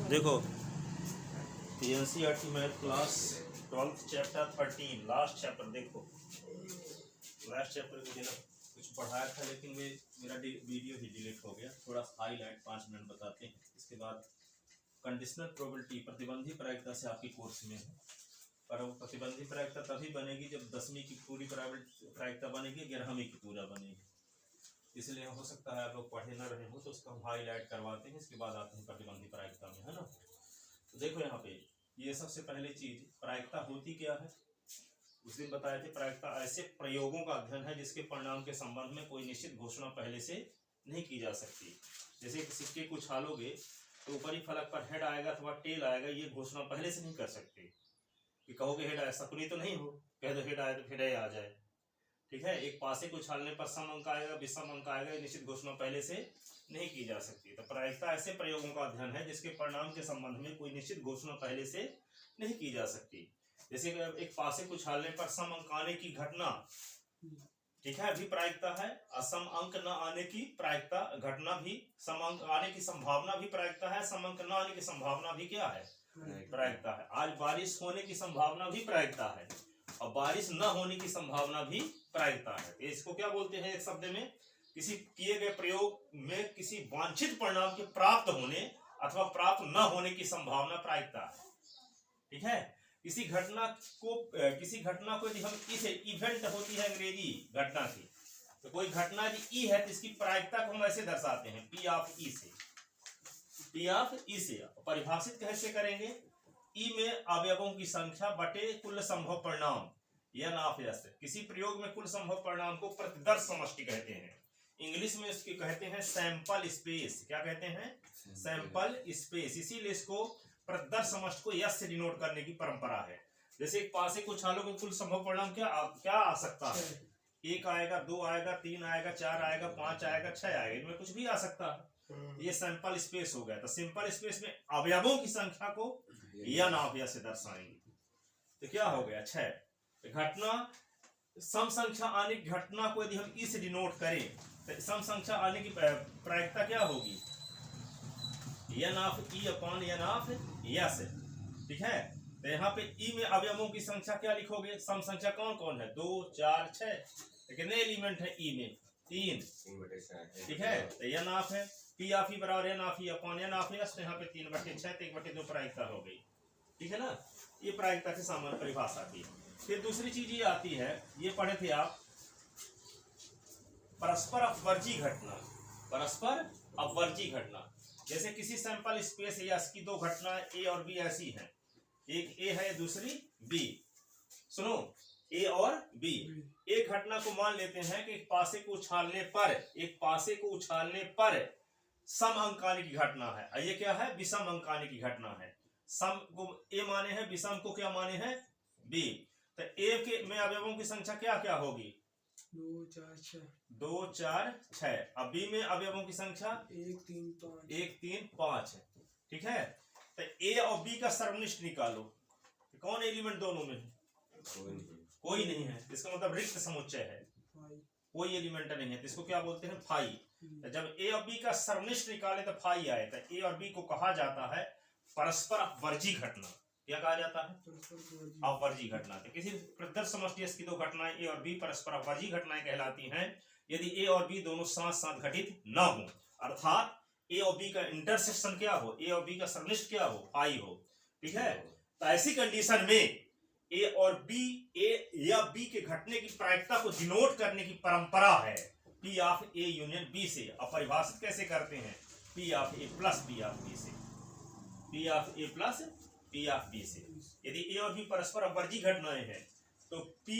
देखो NCERT math class 12th chapter 13 last chapter. देखो last chapter में मैंने कुछ पढ़ाया था लेकिन मेरा वीडियो ही डिलीट हो गया। थोड़ा हाईलाइट 5 मिनट बताते हैं। इसके बाद कंडीशनल प्रोबेबिलिटी प्रतिबंधी प्रायिकता से आपकी कोर्स में है। पर वो प्रतिबंधी प्रायिकता तभी बनेगी जब 10वीं की पूरी प्रायिकता बनेगी, 11वीं की पूरा बनेगी। इसलिए हो सकता है आप लोग पढ़े ना रहे हो तो उसका हम हाईलाइट करवाते हैं। इसके बाद आते हैं प्रतिबंधी प्रायिकता में, है ना। तो देखो यहाँ पे ये सबसे पहले चीज प्रायिकता होती क्या है। उस दिन बताए थे प्रायिकता ऐसे प्रयोगों का अध्ययन है जिसके परिणाम के संबंध में कोई निश्चित घोषणा पहले से नहीं की जा सकती। जैसे सिक्के को उछालोगे तो ऊपरी फलक पर हेड आएगा अथवा टेल आएगा, ये घोषणा पहले से नहीं कर सकते कि कहोगे हेड आया, सकुनी तो नहीं हो, कह दो हेड आए तो हेड आ जाए। ठीक है, एक पासे को उछालने पर सम अंक आएगा, विषम अंक आएगा, निश्चित घोषणा पहले से नहीं की जा सकती। तो प्रायिकता ऐसे प्रयोगों का अध्ययन है जिसके परिणाम के संबंध में कोई निश्चित घोषणा पहले से नहीं की जा सकती। जैसे एक पासे को उछालने पर सम अंक आने की घटना, ठीक है, भी प्रायिकता है। असम अंक न आने की प्रायिकता घटना भी, सम अंक आने की संभावना भी प्रायिकता है, सम अंक न आने की संभावना भी क्या है, प्रायिकता है। आज बारिश होने की संभावना भी प्रायिकता है और बारिश न होने की संभावना भी प्रायिकता है। इसको क्या बोलते हैं एक शब्द में, किसी किए गए प्रयोग में किसी वांछित परिणाम के प्राप्त होने अथवा प्राप्त न होने की संभावना प्रायिकता है। ठीक है, किसी घटना को यदि हम इसे इवेंट होती है अंग्रेजी घटना की, तो कोई घटना यदि ई है तो इसकी प्रायिकता को हम ऐसे दर्शाते हैं पी ऑफ ई से। पी ऑफ ई से परिभाषित कैसे करेंगे, ई में अवयवों की संख्या बटे कुल संभव परिणाम एन ऑफ एस। किसी प्रयोग में कुल संभव परिणाम को प्रतिदर्श समष्टि कहते हैं। इंग्लिश में इसकी कहते हैं सैंपल स्पेस। क्या कहते हैं, सैंपल स्पेस। इसीलिए इसको प्रतिदर्श समष्टि को यस से डिनोट करने की परंपरा है। जैसे एक पासे को उछालोगे कुल संभव परिणाम क्या आ सकता है, 1 आएगा, 2 आएगा, 3 आएगा, 4 आएगा, 5 आएगा, 6 आएगा, इनमें कुछ भी आ सकता है। ये सैंपल स्पेस हो गया। तो सिंपल स्पेस में अवयवों की संख्या को एन ऑफ एस से दर्शाएंगे। तो क्या हो गया 6। घटना सम संख्या आने की घटना को यदि हम ई से डिनोट करें तो सम संख्या आने की प्रायिकता क्या होगी, n of E upon n of S. ठीक है, तो यहाँ पे ई में अवयवों की संख्या क्या लिखोगे, सम संख्या कौन कौन है, 2, 4, 6। कितने एलिमेंट है ई में, 3। ठीक है, तो एन ऑफ है पी ऑफ ई बराबर n of E upon n of S. यहाँ पे 3/6 तो 1/2 प्रायिकता हो गई। ठीक है ना, ये प्रायिकता की सामान्य परिभाषा थी। फिर दूसरी चीज ये आती है, ये पढ़े थे आप, परस्पर अपवर्जी घटना। परस्पर अपवर्जी घटना, जैसे किसी सैंपल स्पेस या इसकी दो घटना ए और बी ऐसी हैं, एक ए है दूसरी बी। सुनो, ए और बी, एक घटना को मान लेते हैं कि एक पासे को उछालने पर सम अंक आने की घटना है। ये क्या है, विषम अंक आने की घटना है। सम को ए माने हैं, विषम को क्या माने हैं, बी। तो ए के में अवयवों की संख्या क्या क्या होगी, 2, 4, 6। 2, 4, 6। अब बी में अवयवों की संख्या 1, 3, 5। 1, 3, 5 है। ठीक है, तो ए और बी का सर्वनिष्ठ निकालो। तो कौन एलिमेंट दोनों में है, कोई नहीं है। इसका मतलब रिक्त समुच्चय है, कोई एलिमेंट नहीं है। तो इसको क्या बोलते हैं, फाई। जब ए और बी का सर्वनिष्ठ निकाले तो फाई आए, तो ए और बी को कहा जाता है परस्पर अपवर्जी घटना। क्या कहा जाता है, अपवर्जी घटना। तो किसी प्रतिदर्श समष्टि की दो घटनाएं ए और बी परस्पर अपवर्जी घटनाएं कहलाती हैं यदि ए और बी दोनों साथ साथ घटित न हो, अर्थात ए और बी का इंटरसेक्शन क्या हो, ए और बी का सर्वनिष्ठ क्या हो, फाई हो। ठीक है, तो ऐसी कंडीशन में ए और बी, ए या बी के घटने की प्रायिकता को डिनोट करने की परंपरा है P of A union B से। अब परिभाषित कैसे करते हैं, P of A plus P of B से, P of A plus P of B से। यदि ए और बी परस्पर अपवर्जी घटनाएं हैं तो पी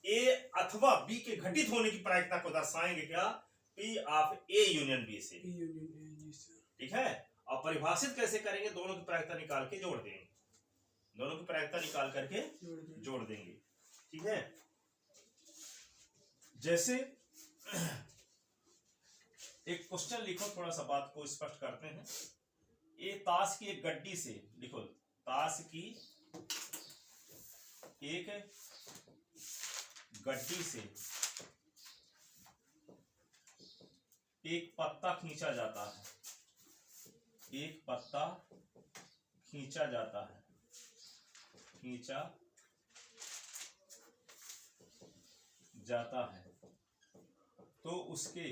ए अथवा बी के घटित होने की प्रायिकता को दर्शाएंगे क्या, P of A union B से। ठीक है, और परिभाषित कैसे करेंगे, दोनों की प्रायिकता निकाल के जोड़ देंगे, दोनों की प्रायिकता निकाल करके जोड़ देंगे। ठीक है, जैसे एक क्वेश्चन लिखो, थोड़ा सा बात को स्पष्ट करते हैं। ये ताश की एक गड्डी से, लिखो ताश की एक गड्डी से एक पत्ता खींचा जाता है, एक पत्ता खींचा जाता है, खींचा जाता है, तो उसके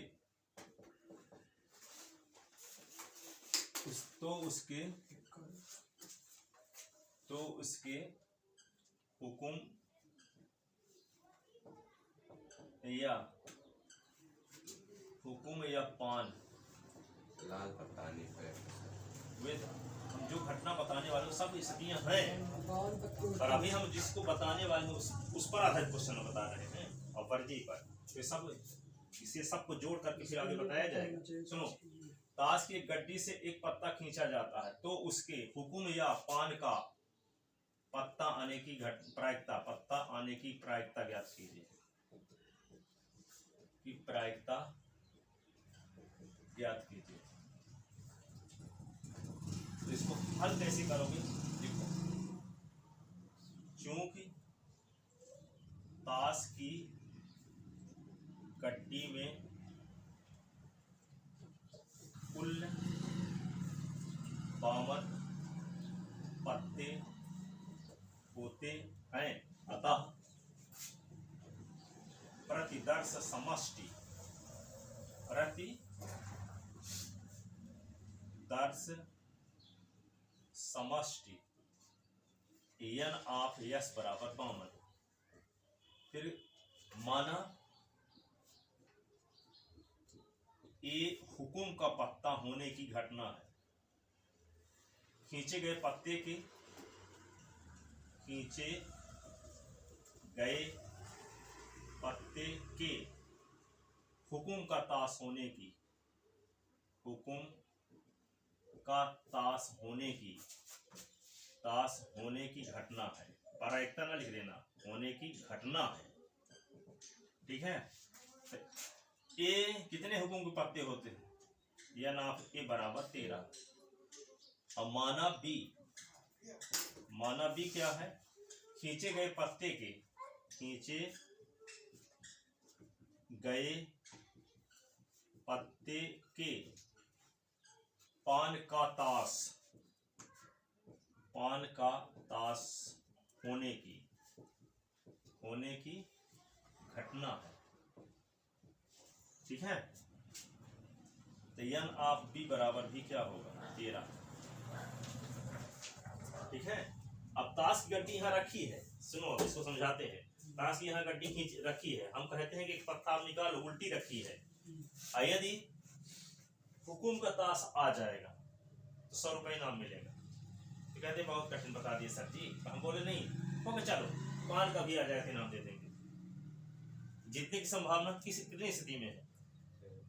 हुक्म या पान लाल बताने पर वे हम जो घटना बताने वाले सब स्थितियां हैं, बावन पत्ते और अभी हम जिसको बताने वाले हैं उस पर आधारित क्वेश्चन बता रहे हैं और वर्जी पर, तो सब इसे सबको जोड़ करके फिर आगे बताया जाएगा। सुनो, ताश की एक गड्डी से एक पत्ता खींचा जाता है, तो उसके हुक्म या पान का पत्ता आने की प्रायिकता ज्ञात कीजिए। की प्रायिकता ज्ञात कीजिए। तो इसको हल कैसे करोगे? देखो, चूंकि ताश की गड्डी में कुल 52 पत्ते होते हैं, अतः प्रतिदर्श समष्टि n ऑफ s बराबर 52। फिर माना ए हुकुम का पत्ता होने की घटना है। खींचे गए पत्ते के हुकुम का ताश होने की घटना है। प्रायिकता ना लिख देना, होने की घटना है, ठीक है। ए कितने हुकुम के पत्ते होते हैं? या नाप ए बराबर 13। और माना बी क्या है? खींचे गए पत्ते के पान का ताश होने की घटना है, ठीक है। तो n ऑफ बी बराबर भी क्या होगा? 13, ठीक है। अब ताश की गड्डी यहाँ रखी है, सुनो अब इसको समझाते हैं। ताश की यहाँ गड्डी खींच रखी है, हम कहते हैं कि एक पत्ता आप निकालो, उल्टी रखी है। यदि हुकुम का ताश आ जाएगा तो 100 रुपये इनाम मिलेगा। तो कहते बहुत कठिन बता दिए सर जी। तो हम बोले नहीं, तो चलो पान का भी आ जाएगा, इनाम दे देंगे। जीतने की संभावना कितनी स्थिति में है?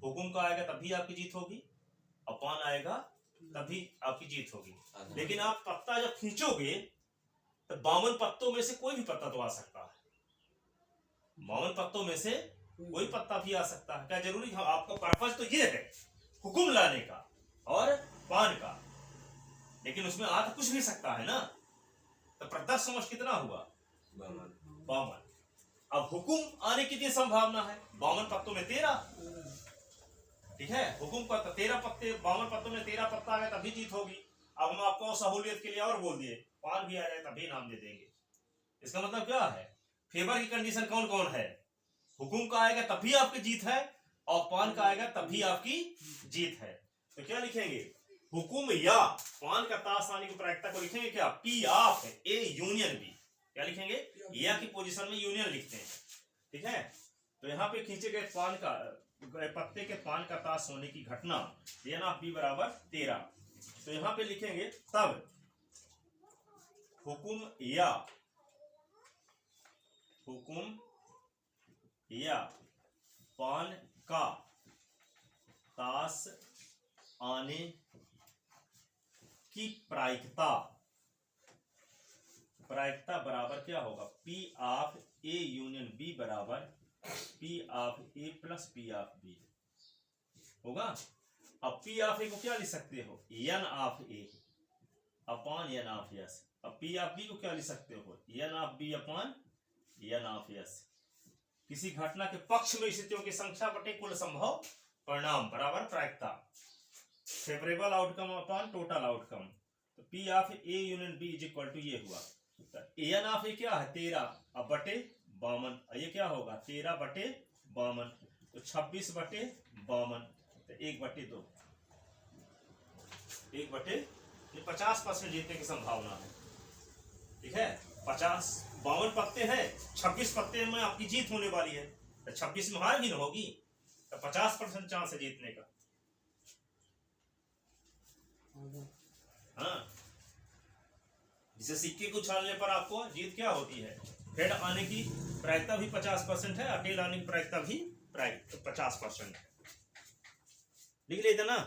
हुकुम का आएगा तभी आपकी जीत होगी, और पान आएगा तभी आपकी जीत होगी। लेकिन आप पत्ता जब खींचोगे तो 52 पत्तों में से कोई भी पत्ता तो आ सकता है। 52 पत्तों में से कोई पत्ता भी आ सकता है। क्या जरूरी है? आपका पर्पज तो ये है हुकुम लाने का और पान का, लेकिन उसमें आ तो कुछ भी सकता है ना। तो प्रत्यक्ष समझ कितना हुआ? 52। अब हुकुम आने की कितनी संभावना है? 52 पत्तों में 13, ठीक है। हुकुम का 13 पत्ते, 52 पत्तों में 13 पत्ता आ गया तभी जीत होगी। अब हम आपको सहूलियत के लिए और बोल दिए, पान भी आ जाए तभी नाम दे देंगे। इसका मतलब क्या है? फेवर की कंडीशन कौन कौन है? हुकुम का आएगा तभी आपकी जीत है, और पान का आएगा तभी आपकी जीत है। तो क्या लिखेंगे? हुकुम या पान का ताश आने की प्रायिकता को लिखेंगे क्या? P of A union B. क्या लिखेंगे? या की पोजीशन में यूनियन लिखते हैं, ठीक है। तो यहाँ पे खींचे गए पत्ते के पान का ताश होने की घटना, एन ऑफ बी बराबर 13। तो यहाँ पे लिखेंगे तब हुकुम या पान का ताश आने की प्रायिकता बराबर क्या होगा? P of A union B बराबर P of A plus P of B होगा। अब पी ऑफ ए को क्या लिख सकते हो? N of A upon n of S. अब पी ऑफ बी को क्या लिख सकते हो? N of B upon n of S. किसी घटना के पक्ष में स्थितियों की संख्या बटे कुल संभव परिणाम बराबर प्रायिकता। Favourable outcome upon total outcome. तो P P of A union B is equal to ये हुआ, तो एन ऑफ ए क्या है 13 अब बटे 52, ये क्या होगा 13 बटे 52, तो 26 बटे 52, तो 1/2, 1/, 50% जीतने की संभावना है। ठीक है, 52 पत्ते हैं, 26 पत्ते में आपकी जीत होने वाली है, तो 26 में हार भी ना होगी, तो 50% चांस है जीतने का। हाँ, जिसे सिक्के को उछालने पर आपको जीत क्या होती है, हेड आने की प्रायिकता भी 50% है और टेल आने की प्रायिकता भी 50% है। लिख लेते ना।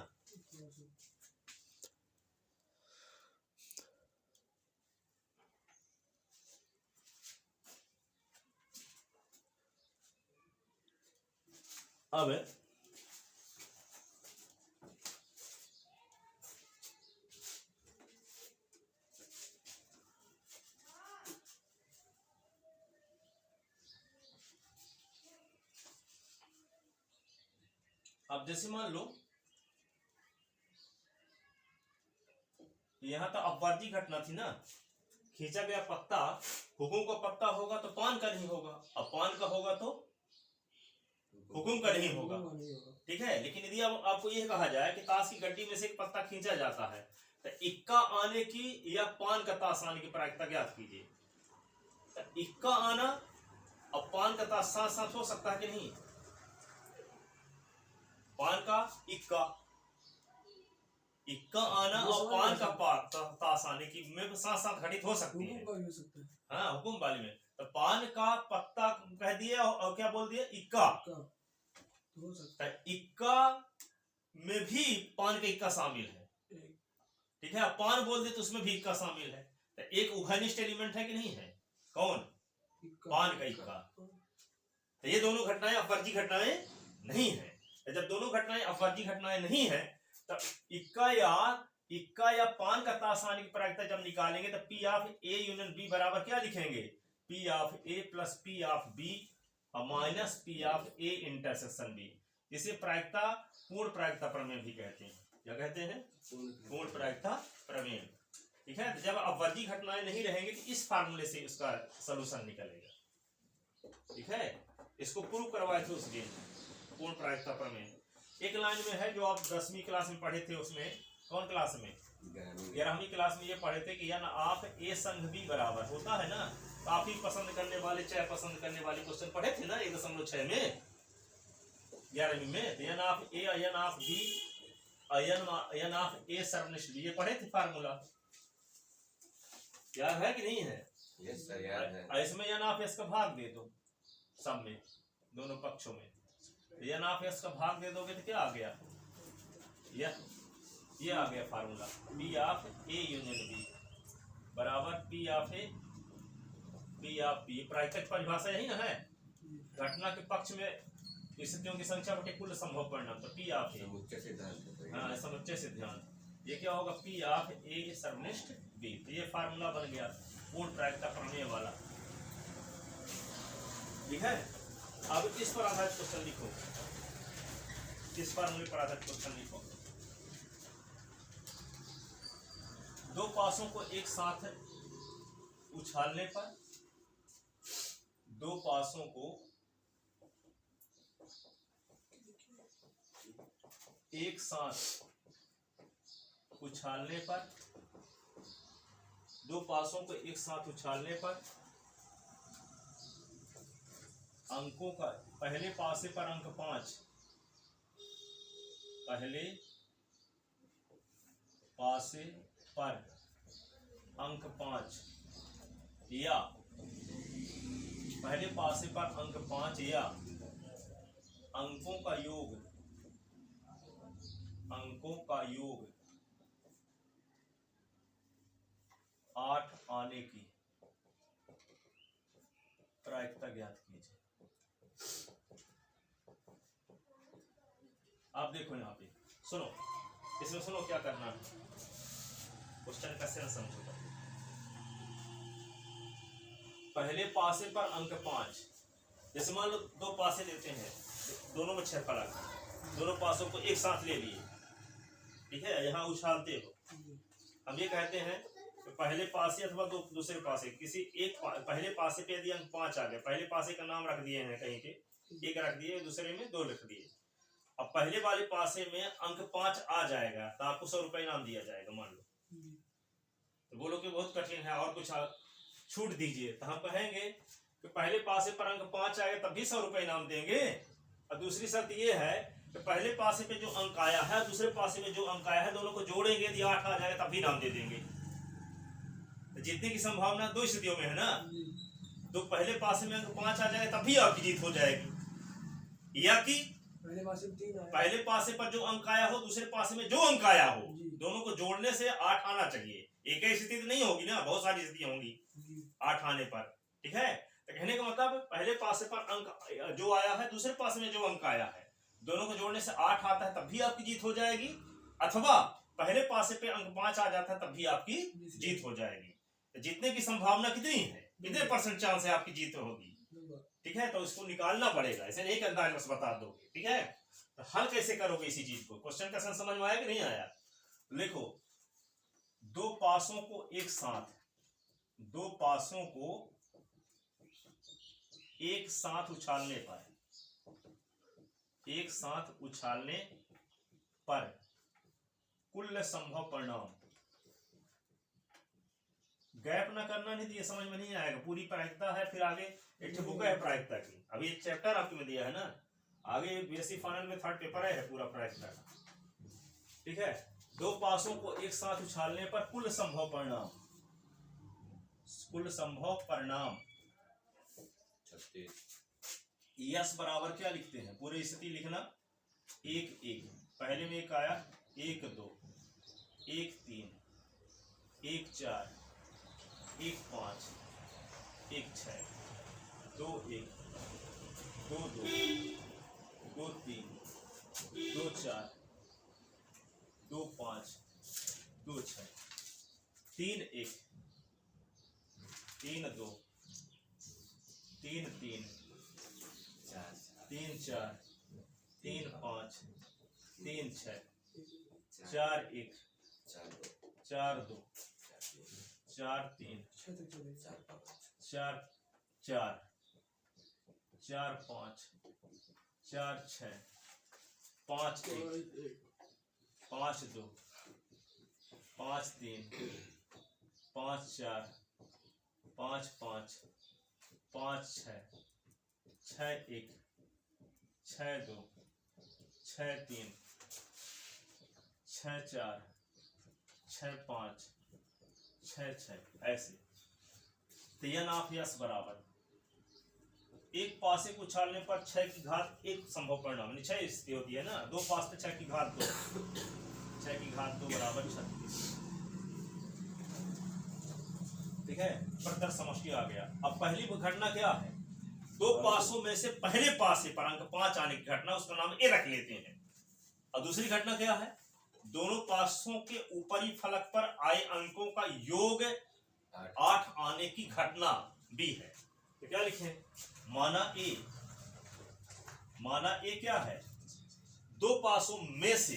अब जैसे मान लो यहां तो अपवादी घटना थी ना, खींचा गया पत्ता हुकुम का पत्ता होगा तो पान का नहीं होगा, अब पान का होगा तो हुकुम का नहीं होगा। ठीक है, लेकिन यदि अब आपको यह कहा जाए कि ताश की गड्डी में से एक पत्ता खींचा जाता है, तो इक्का आने की या पान का ताश आने की प्रायिकता ज्ञात कीजिए। तो इक्का आना और पान का ताश साथ साथ हो सकता है कि नहीं, पान का इक्का आना और पान का ताश आने की में साथ साथ घटित हो सकती है। हाँ, हुकुम वाली में तो पान का पत्ता कह दिया और क्या बोल दिया इक्का, इक्का में भी पान का इक्का शामिल है। ठीक है, पान बोल दे तो उसमें भी इक्का शामिल है, तो एक उभयनिष्ठ एलिमेंट है कि नहीं है, कौन, पान का इक्का। तो ये दोनों घटनाएं अपवर्ती घटनाएं नहीं है। जब दोनों घटनाएं अपवर्ती घटनाएं नहीं है, तो इक्का या पान का ताश आने की प्रायिकता जब निकालेंगे तो P of A union B बराबर क्या लिखेंगे, P of A plus P of B और minus P of A intersection B. इसे प्रायिकता पूर्ण प्रायिकता प्रमेय भी कहते हैं। क्या कहते हैं, पूर्ण प्रायिकता प्रमेय। ठीक है, तो जब अपवर्ती घटनाएं नहीं रहेंगी तो इस फार्मूले से उसका सलूशन निकलेगा। ठीक है, इसको प्रूव करवाए थे उस दिन, पूर्ण प्रायिकता प्रमेय। एक लाइन में है जो आप 10वीं क्लास में पढ़े थे, उसमें कौन क्लास में, 11वीं क्लास में ये पढ़े थे कि यन आप ए संघ बी बराबर होता है ना, काफी पसंद करने वाले चाहे पसंद करने वाले क्वेश्चन पढ़े थे ना 1.6 में 11वीं में। तो यन आप ए यन आप बी यन आप ए सर्वनिष्ठ बी, ये पढ़े थे फार्मूला, याद है कि नहीं है? यस सर, याद है। इसमें यन आप एस का भाग दे दो सब में, दोनों पक्षों में, यन आप एस का भाग दे दोगे तो क्या आ गया, ये आ गया formula, P of A union B बराबर P of A P of B. प्रायिकता परिभाषा यही ना है, घटना के पक्ष में स्थितियों की संख्या बटे कुल संभव परिणाम, तो पी ऑफ ए समुच्चय सिद्धांत। हाँ, समुच्चय सिद्धांत। ये क्या होगा, पी ऑफ ए सर्वनिष्ठ बी। तो ये फार्मूला बन गया पूर्ण प्रायिकता प्रमेय वाला। ठीक है, अब इस पर आधारित क्वेश्चन लिखो, इस फार्मूले पर आधारित क्वेश्चन लिखो। दो पासों को एक साथ उछालने पर, दो पासों को एक साथ उछालने पर, दो पासों को एक साथ उछालने पर अंकों का, पहले पासे पर अंक 5, पहले पासे पर अंक 5 या पहले पासे पर अंक 5 या अंकों का योग, अंकों का योग 8 आने की प्रायिकता ज्ञात कीजिए। आप देखो यहाँ पे, सुनो, इसमें सुनो क्या करना है, क्वेश्चन का सेंस समझो। पहले पासे पर अंक 5, जैसे मान लो दो पासे लेते हैं, दोनों में 6 फलक, दोनों पासों को एक साथ ले लिए। ठीक है, यहाँ उछालते हो हम ये कहते हैं कि पहले पासे अथवा दूसरे पासे किसी एक पहले पासे पे यदि अंक 5 आ गए, पहले पासे का नाम रख दिए हैं कहीं पे, एक रख दिए, दूसरे में 2 लिख दिए। अब पहले वाले पासे में अंक 5 आ जाएगा तो आपको 100 रुपये इनाम दिया जाएगा, मान लो। तो बोलो कि बहुत कठिन है और कुछ छूट दीजिए, तो हम कहेंगे कि पहले पासे पर अंक 5 आएगा तब भी 100 रुपये इनाम देंगे। और दूसरी शर्त ये है कि पहले पासे पे जो अंक आया है, दूसरे पासे में जो अंक आया है, दोनों को जोड़ेंगे, यदि 8 आ जाएगा तब भी इनाम दे देंगे। तो जीतने की संभावना 2 स्थितियों में है ना। तो पहले पासे में अंक 5 आ जाएगा तब भी आपकी जीत हो जाएगी, या कि पहले पासे में 3 आया, पहले पासे पर जो अंक आया हो, दूसरे पासे में जो अंक आया हो, दोनों को जोड़ने से 8 आना चाहिए। एक ही स्थिति नहीं होगी ना, बहुत सारी स्थितियां होंगी 8 आने पर, ठीक है। तो कहने का मतलब पहले पासे पर अंक जो आया है, दूसरे पासे में जो अंक आया है, दोनों को जोड़ने से 8 आता है तब भी आपकी जीत हो जाएगी, अथवा पहले पासे पे अंक 5 आ जाता है तब भी आपकी जीत हो जाएगी। तो जीतने की संभावना कितनी है, कितने % चांस है आपकी जीत होगी, ठीक है। तो उसको निकालना पड़ेगा, ऐसे नहीं अंदाज बस बता दोगे, ठीक है। तो हल कैसे करोगे इसी चीज को, क्वेश्चन का समझ में आया कि नहीं आया। लिखो, 2 पासों को एक साथ, 2 पासों को एक साथ उछालने पर, एक साथ उछालने पर कुल संभव परिणाम। गैप ना करना, नहीं तो ये समझ में नहीं आएगा। पूरी प्रायिकता है, फिर आगे एक बुक है प्रायिकता की, अभी एक चैप्टर आपको में दिया है ना, आगे बीएससी फाइनल में 3rd पेपर है पूरा प्रायिकता का, ठीक है। 2 पासों को एक साथ उछालने पर कुल संभव परिणाम, कुल संभव परिणाम 36। यस बराबर क्या लिखते हैं, पूरी स्थिति लिखना, 1 1, पहले में एक आया, 1 2, 1 3, 1 4, 1 5, 1 6, 2 1, 2 2, 2 3, 2 4, 2 5, 2 6, 3 1, 3 2, 3 3, 3 4, 3 5, 3 6, 4 1, 4 2, 4 3, 4 4, 4 5, 4 6, 5 1, 5 2, 5 3, 5 4, 5 5, 5 6, 6 1, 6 2, 6 3, 6 4, 6 5, 6 6, ऐसे। तो यन ऑफ यस बराबर एक पासे को उछालने पर 6 की घात 1 संभव परिणाम, 6 स्थिति होती है ना, 2 पास पे 6 की घात 2, 6 की घात 2 बराबर 36, ठीक है। प्रदर्श समष्टि आ गया। अब पहली घटना क्या है, 2 पासों में से पहले पासे पर अंक 5 आने की घटना, उसका नाम ए रख लेते हैं। और दूसरी घटना क्या है, दोनों पासों के ऊपरी फलक पर आए अंकों का योग 8 आने की घटना बी है। तो क्या लिखें, माना ए क्या है, 2 पासों में से,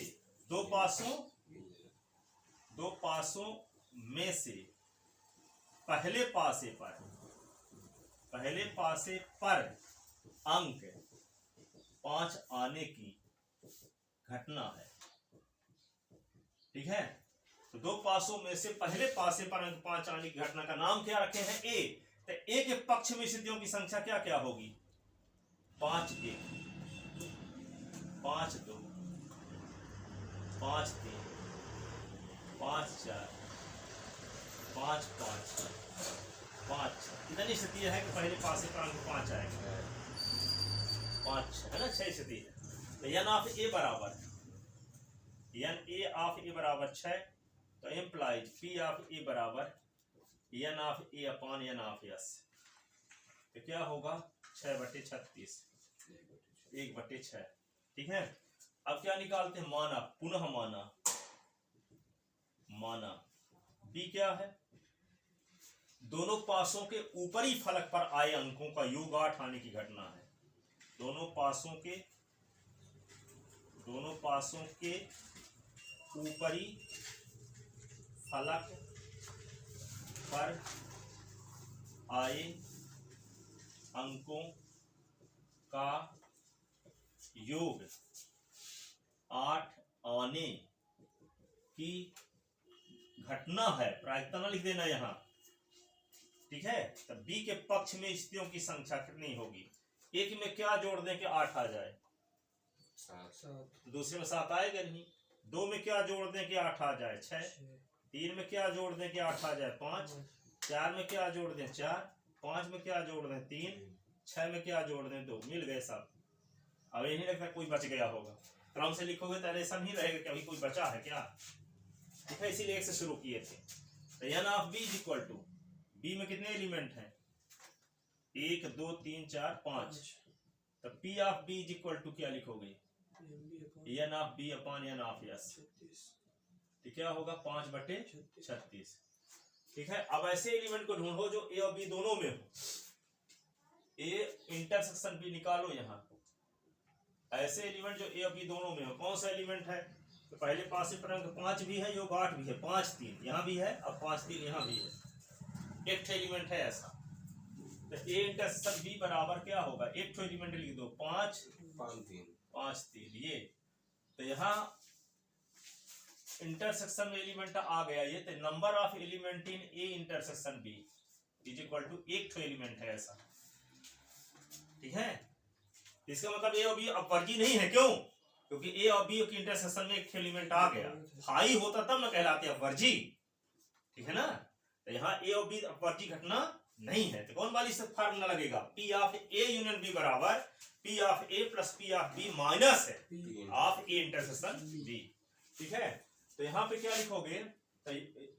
2 पासों में से पहले पासे पर अंक 5 आने की घटना है, ठीक है। तो 2 पासों में से पहले पासे पर अंक 5 आने की घटना का नाम क्या रखे हैं, ए। तो ए के पक्ष में स्थितियों की संख्या क्या क्या होगी, 5 1, 5 2, 5 3, 5 4, 5 5, 5 6, इतनी स्थिति है कि पहले पासे पर अंक 5 आएगा, 5 6 है ना, 6 स्थिति है। तो यन ऑफ ए बराबर, यन ए ऑफ ए बराबर 6, तो एम्प्लाइज पी ऑफ ए बराबर n of A upon n of S. तो क्या होगा, 6/36, 1/6, ठीक है। अब क्या निकालते हैं, माना, पुनः माना बी क्या है, दोनों पासों के ऊपरी फलक पर आए अंकों का योग 8 आने की घटना है। दोनों पासों के ऊपरी फलक पर आए अंकों का योग 8 आने की घटना है। प्रायिकता ना लिख देना यहाँ, ठीक है। तब बी के पक्ष में स्थितियों की संख्या कितनी होगी? एक में क्या जोड़ दें कि 8 आ जाए? 7 दूसरे में 7 आएगा नहीं। 2 में क्या जोड़ दें कि 8 आ जाए? 6। 3 में क्या जोड़ दें कि 8 आ जाए? 5। 4 में क्या जोड़ दें? 4। 5 में क्या जोड़ दें? 3। 6 में क्या जोड़ दें? 2। मिल गए सब। अब ये नहीं लगता कोई बच गया होगा। क्रम से लिखोगे तो ऐसा नहीं रहेगा कि अभी कोई बचा है क्या, ठीक है। इसीलिए एक से शुरू किए थे। तो n of B is equal to, B में कितने एलिमेंट हैं? 1 2 3 4 5। तो P of B is equal to क्या लिखोगे? N of B upon n of S. तो क्या होगा? 5/36, ठीक है। अब ऐसे एलिमेंट को ढूंढो जो ए और बी दोनों में हो। ए इंटरसेक्शन बी निकालो यहाँ। ऐसे एलिमेंट जो ए और बी दोनों में हो, कौन सा एलिमेंट है? तो पहले पास से पढ़ेंगे 5 भी है, योग 8 भी है, 5 3 यहाँ भी है और 5 3 यहाँ भी है। एक एलिमेंट है ऐसा। तो ए इंटरसेक्शन बी बराबर क्या होगा? एक एलिमेंट लिख दो, 5 5 3 ये। तो यहाँ इंटरसेक्शन में एलिमेंट आ गया ये। तो number of element in A intersection B is equal to एक एलिमेंट है ऐसा, ठीक है। इसका मतलब ए और बी अपवर्जी नहीं है। क्यों? क्योंकि ए और बी की इंटरसेक्शन में एक एलिमेंट आ गया। हाई होता तब ना कहलाते अपवर्जी, ठीक है ना। तो यहाँ ए और बी अपवर्जी घटना नहीं है। तो कौन वाली से फार्मूला लगेगा? P of A union B बराबर P of A plus P of B minus है ऑफ ए इंटरसेक्शन बी, ठीक है। तो यहाँ पे क्या लिखोगे? तो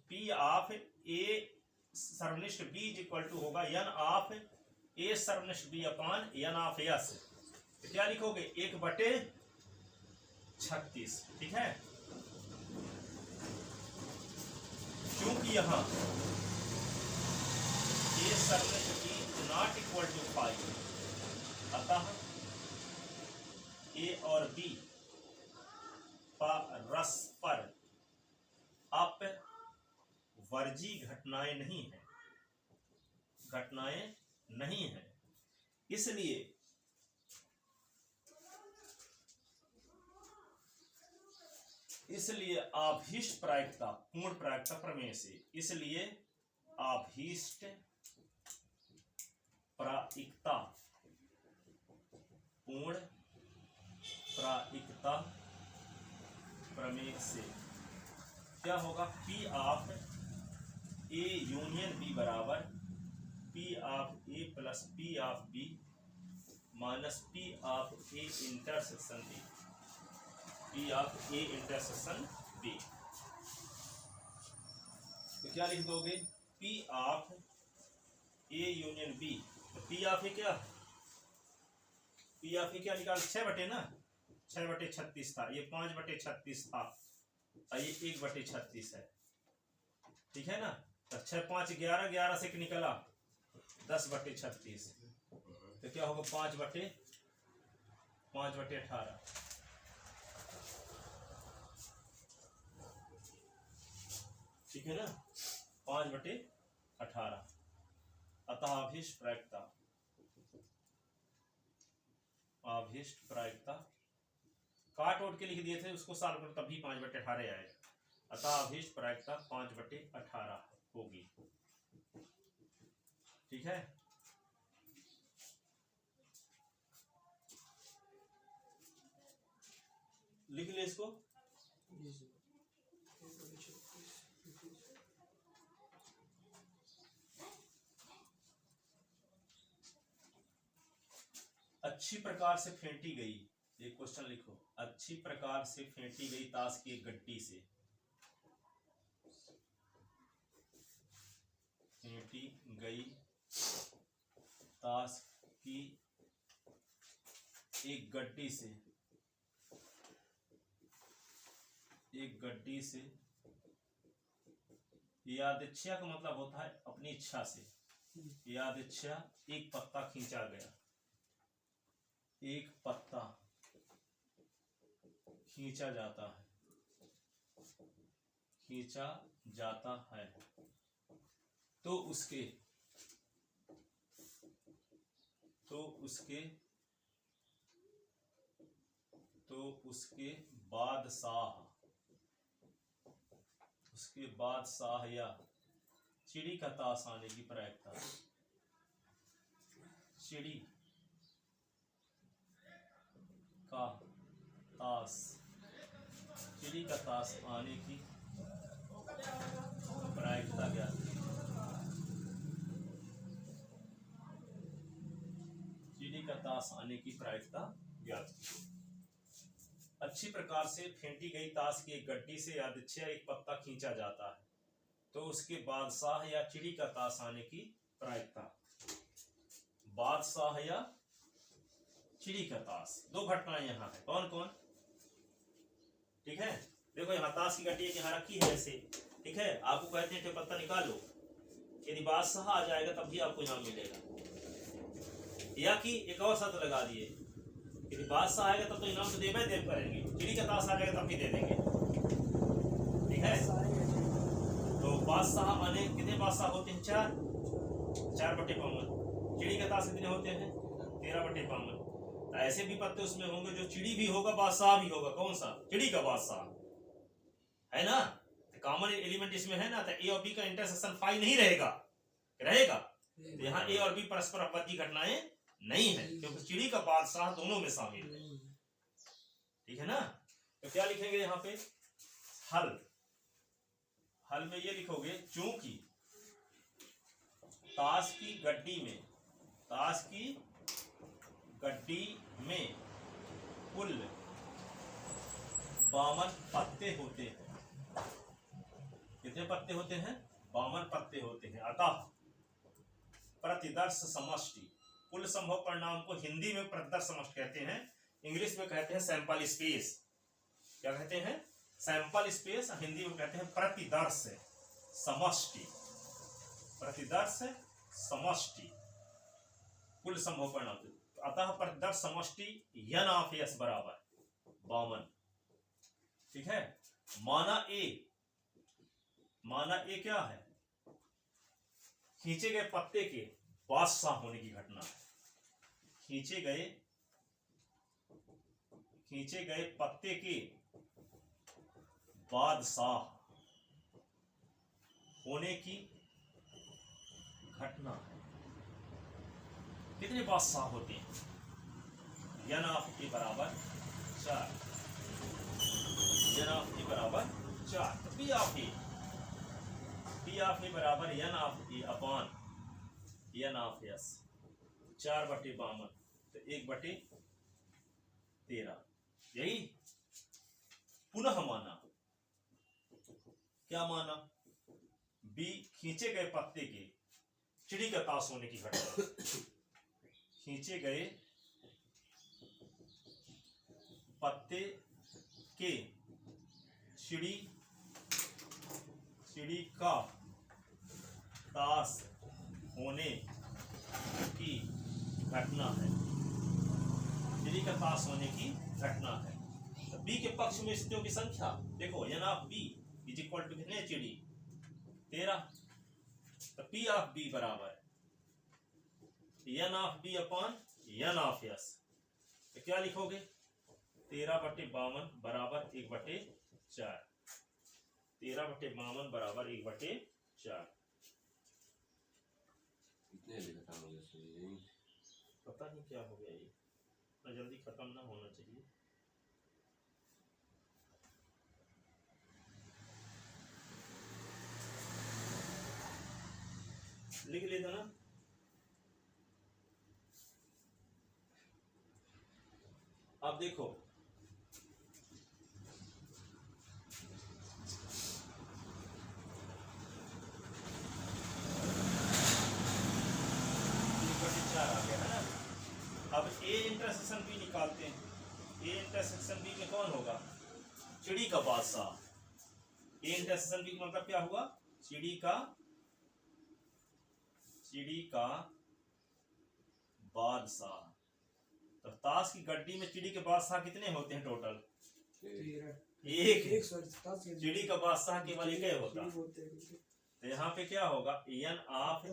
पी ऑफ ए सर्वनिष्ठ बी इज इक्वल टू होगा एन ऑफ ए सर्वनिष्ठ B upon n of S. तो क्या लिखोगे? 1/36, ठीक है। क्योंकि यहाँ ए सर्वनिष्ठ बी नॉट इक्वल टू 5, अतः ए और बी परस्पर अपवर्जी घटनाएं नहीं है, घटनाएं नहीं है। इसलिए आभीष्ट प्रायिकता पूर्ण प्रायिकता प्रमेय से, इसलिए आभीष्ट प्रायिकता पूर्ण प्रायिकता प्रमेय से क्या होगा? P of A union B बराबर P of A plus P of B minus P of A intersection B, P of A intersection B. तो क्या लिख दोगे? P of A union B. तो पी ऑफ ए क्या है? P of A क्या निकाल? 6 बटे ना, 6/36 था, ये 5/36 था और ये 1/36 है, ठीक है ना। तो 6 5 11, 11 से निकला 10/36। तो क्या होगा? 5/18, ठीक है ना, 5/18। अतः अभीष्ट प्रायिकता, अभीष्ट प्रायिकता काट ओट के लिख दिए थे, उसको सॉल्व करो तभी 5/18 आएगा। अतः अभीष्ट प्रायिकता 5/18 होगी, ठीक है। लिख ले इसको। अच्छी प्रकार से फेंटी गई, एक क्वेश्चन लिखो। अच्छी प्रकार से फेंटी गई ताश की एक गड्डी से, फेंटी गई ताश की एक गड्डी से, एक गड्डी से यादृच्छा का मतलब होता है अपनी इच्छा से। यादृच्छा एक पत्ता खींचा गया, एक पत्ता खींचा जाता है, खींचा जाता है तो उसके बादशाह या चिड़ी का ताश आने की प्रायिकता, चिड़ी का ताश आने की प्रायिकता क्या है? चिड़ी का ताश आने की प्रायिकता ज्ञात कीजिए। अच्छी प्रकार से फेंटी गई ताश की एक गड्डी से यादृच्छिक एक पत्ता खींचा जाता है तो उसके बादशाह या चिड़ी का ताश आने की प्रायिकता। बादशाह या चिड़ी का ताश, दो घटनाएं यहाँ है, कौन कौन? ठीक है, देखो यहाँ ताश की गड्डी यहाँ रखी है ऐसे, ठीक है, आपको कहते हैं पत्ता निकालो, यदि बादशाह आ जाएगा तब भी आपको इनाम मिलेगा। या कि एक और शर्त लगा दिए, यदि बादशाह आएगा तब तो इनाम तो देवे देव करेंगे, चिड़ी का ताश आ जाएगा तब भी दे देंगे। ठीक है, तो बादशाह आने कितने बादशाह होते हैं? 4/5। चिड़ी का ताश कितने होते हैं? 13/5। ऐसे भी पत्ते उसमें होंगे जो चिड़ी भी होगा बादशाह भी होगा, कौन सा? चिड़ी का बादशाह है ना। कॉमन एलिमेंट इसमें है ना, तो ए और बी का इंटरसेक्शन फाई नहीं रहेगा, रहेगा। तो यहाँ ए और बी परस्पर अपवादी घटनाएं नहीं है क्योंकि चिड़ी का बादशाह दोनों में शामिल है। ठीक है ना, तो क्या लिखेंगे यहाँ पे? हल में ये लिखोगे, चूंकि ताश की गड्डी में कुल 52 पत्ते होते हैं। कितने पत्ते होते हैं? 52 पत्ते होते हैं। अतः प्रतिदर्श समष्टि, कुल संभव परिणाम को हिंदी में प्रतिदर्श समष्टि कहते हैं, इंग्लिश में कहते हैं सैंपल स्पेस। क्या कहते हैं? सैंपल स्पेस, हिंदी में कहते हैं प्रतिदर्श समष्टि। प्रतिदर्श समष्टि कुल संभव परिणाम। अतः प्रतिदर्श समष्टि n ऑफ s बराबर 52। ठीक है, माना ए क्या है? खींचे गए पत्ते के बादशाह होने की घटना है। खींचे गए पत्ते के बादशाह होने की घटना है। कितने बादशाह होते हैं? n ऑफ ए बराबर 4, n ऑफ ए बराबर 4। पी ऑफ ए बराबर n of A upon n of s। 4/52 तो 1/13। यही पुनः माना, क्या माना? बी खींचे गए पत्ते के चिड़ी का ताश होने की घटना। खींचे गए पत्ते के चिड़ी का ताश होने की घटना है। चिड़ी का ताश होने की घटना है। तो बी के पक्ष में स्थितियों की संख्या देखो, n of B is equal to कितने? चिड़ी 13। तो पी ऑफ बी बराबर n of B upon n of s। तो क्या लिखोगे? 13/52 बराबर 1/4। 13/52 बराबर 1/4। पता नहीं क्या हो गया, ये इतना जल्दी खत्म ना होना चाहिए। लिख लेता ना। अब देखो, अब ए इंटरसेक्शन बी निकालते हैं। ए इंटरसेक्शन बी में कौन होगा? चिड़ी का बादशाह। ए इंटरसेक्शन बी का मतलब क्या हुआ? चिड़ी का बादशाह। तो ताश की गड्डी में चिड़ी के बादशाह कितने होते हैं टोटल? एक सॉरी चिड़ी का बादशाह केवल एक ही होता। तो यहाँ पे क्या होगा, n of a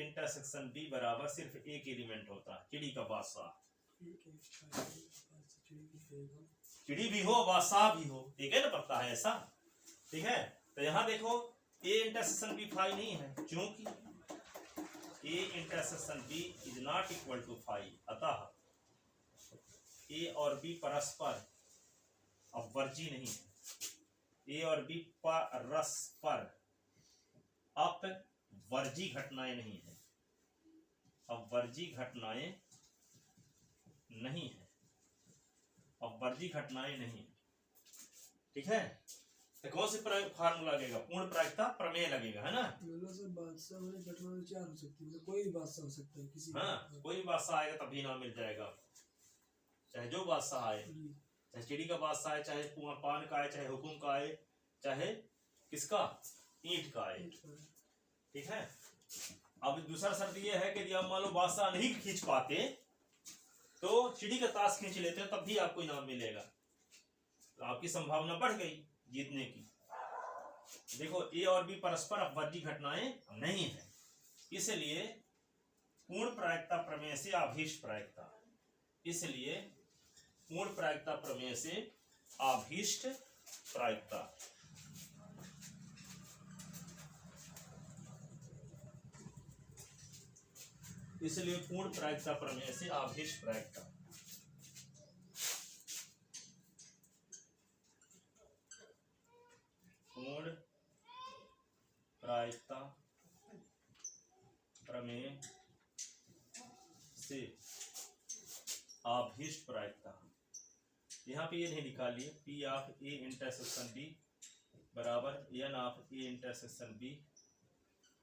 intersection b बराबर सिर्फ एक एलिमेंट होता है, चिड़ी का बादशाह। चिड़ी भी हो बादशाह भी हो, ठीक है ना, पता है ऐसा, ठीक है। तो यहाँ देखो a इंटरसेक्शन b 5 नहीं है, क्योंकि a intersection b is not equal to 5, अतः a और b परस्पर अपवर्जी नहीं है, a और b परस्पर अपवर्जी घटनाएं नहीं है, अपवर्जी घटनाएं नहीं है, अपवर्जी घटनाएं नहीं है, ठीक है। तो कौन से फार्मूला लगेगा, पूर्ण प्रायिकता प्रमेय लगेगा, है ना। बादशाह वाली घटना में चार हो सकती है, कोई भी बादशाह हो सकता है किसी हाँ, कोई बादशाह आएगा तभी नाम मिल जाएगा, चाहे जो बादशाह आए, चाहे चिड़ी का बादशाह आए, चाहे पान का आए, चाहे हुकुम का आए, चाहे किसका, ईंट का आए, ठीक है। अब दूसरा शर्त ये है कि यदि आप मान लो बादशाह नहीं खींच पाते तो चिड़ी का ताश खींच लेते हो, तब भी आपको इनाम मिलेगा, तो आपकी संभावना बढ़ गई जीतने की। देखो ए और बी परस्पर अपवर्जी घटनाएं नहीं है, इसलिए पूर्ण प्रायिकता प्रमेय से आभीष्ट प्रायिकता, इसलिए पूर्ण प्रायिकता प्रमेय से आभीष्ट प्रायिकता, इसलिए पूर्ण प्रायिकता प्रमेय से आभीष्ट प्रायिकता। पूर्ण प्रायिकता प्रमेय से आभीष्ट प्रायिकता, यहाँ पे ये नहीं निकालिए, P of A intersection B बराबर n of A intersection B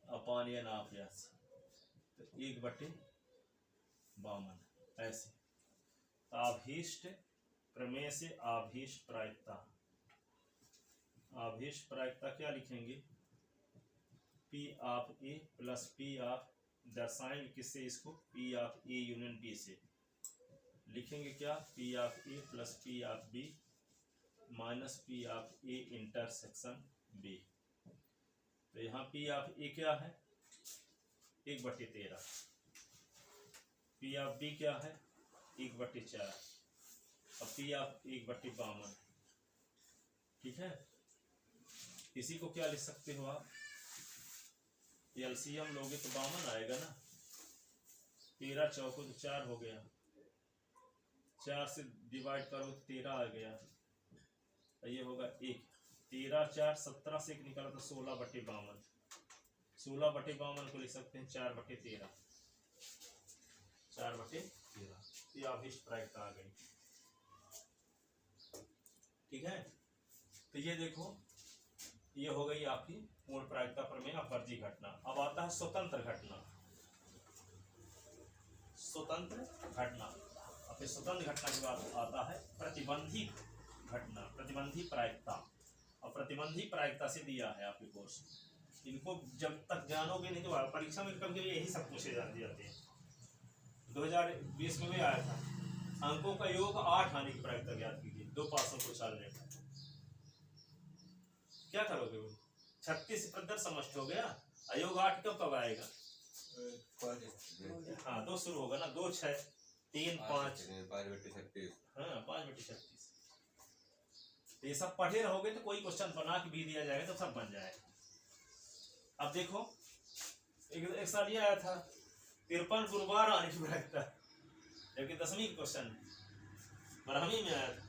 upon n of S, तो 1/52 ऐसे। आभीष्ट प्रमेय से आभीष्ट प्रायिकता, आभीष्ट प्रायिकता क्या लिखेंगे, P of A plus P of, दर्शाएंगे किससे इसको, P of A union B से, लिखेंगे क्या, P of A plus P of B minus P of A intersection B. तो यहाँ पी ऑफ ए क्या है, 1/13, पी ऑफ बी क्या है, 1/4, और पी ऑफ 1/52, ठीक है। इसी को क्या लिख सकते हो आप, एलसीएम लोगे तो 52 आएगा ना, 13 चौको तो 4 हो गया, 4 से डिवाइड करो तो 13 आ गया, ये होगा 1, 13 4 17 से 1 निकाला तो 16/52, 16/52 को लिख सकते हैं 4/13, 4/13, ये आभीष्ट प्रायिकता आ गई, ठीक है। तो ये देखो, ये हो गई आपकी पूर्ण प्रायिकता प्रमेय अपवर्जी घटना। अब आता है स्वतंत्र घटना, स्वतंत्र घटना। अब इस स्वतंत्र घटना के बाद आता है प्रतिबंधी घटना, प्रतिबंधी प्रायिकता। और प्रतिबंधी प्रायिकता से दिया है आपके कोर्स, इनको जब तक जानोगे नहीं तो परीक्षा में कभी यही सब पूछे जाते हैं। 2020 में भी आया था, अंकों का योग 8 आने की प्रायिकता ज्ञात कीजिए, 2 पासों को उछालने का। क्या करोगे वो, 36 प्रदर समष्ट हो गया, अयोग 8 कब आएगा, हाँ 2 शुरू होगा ना, 2 6 3 5, 5/36, हाँ 5/36। ये सब पढ़े रहोगे तो कोई क्वेश्चन बना के भी दिया जाएगा तो सब बन जाएगा। अब देखो एक साल ये आया था 53 गुरुवार आने की प्रायिकता, जबकि 10वीं क्वेश्चन ब्राह्मी में आया था,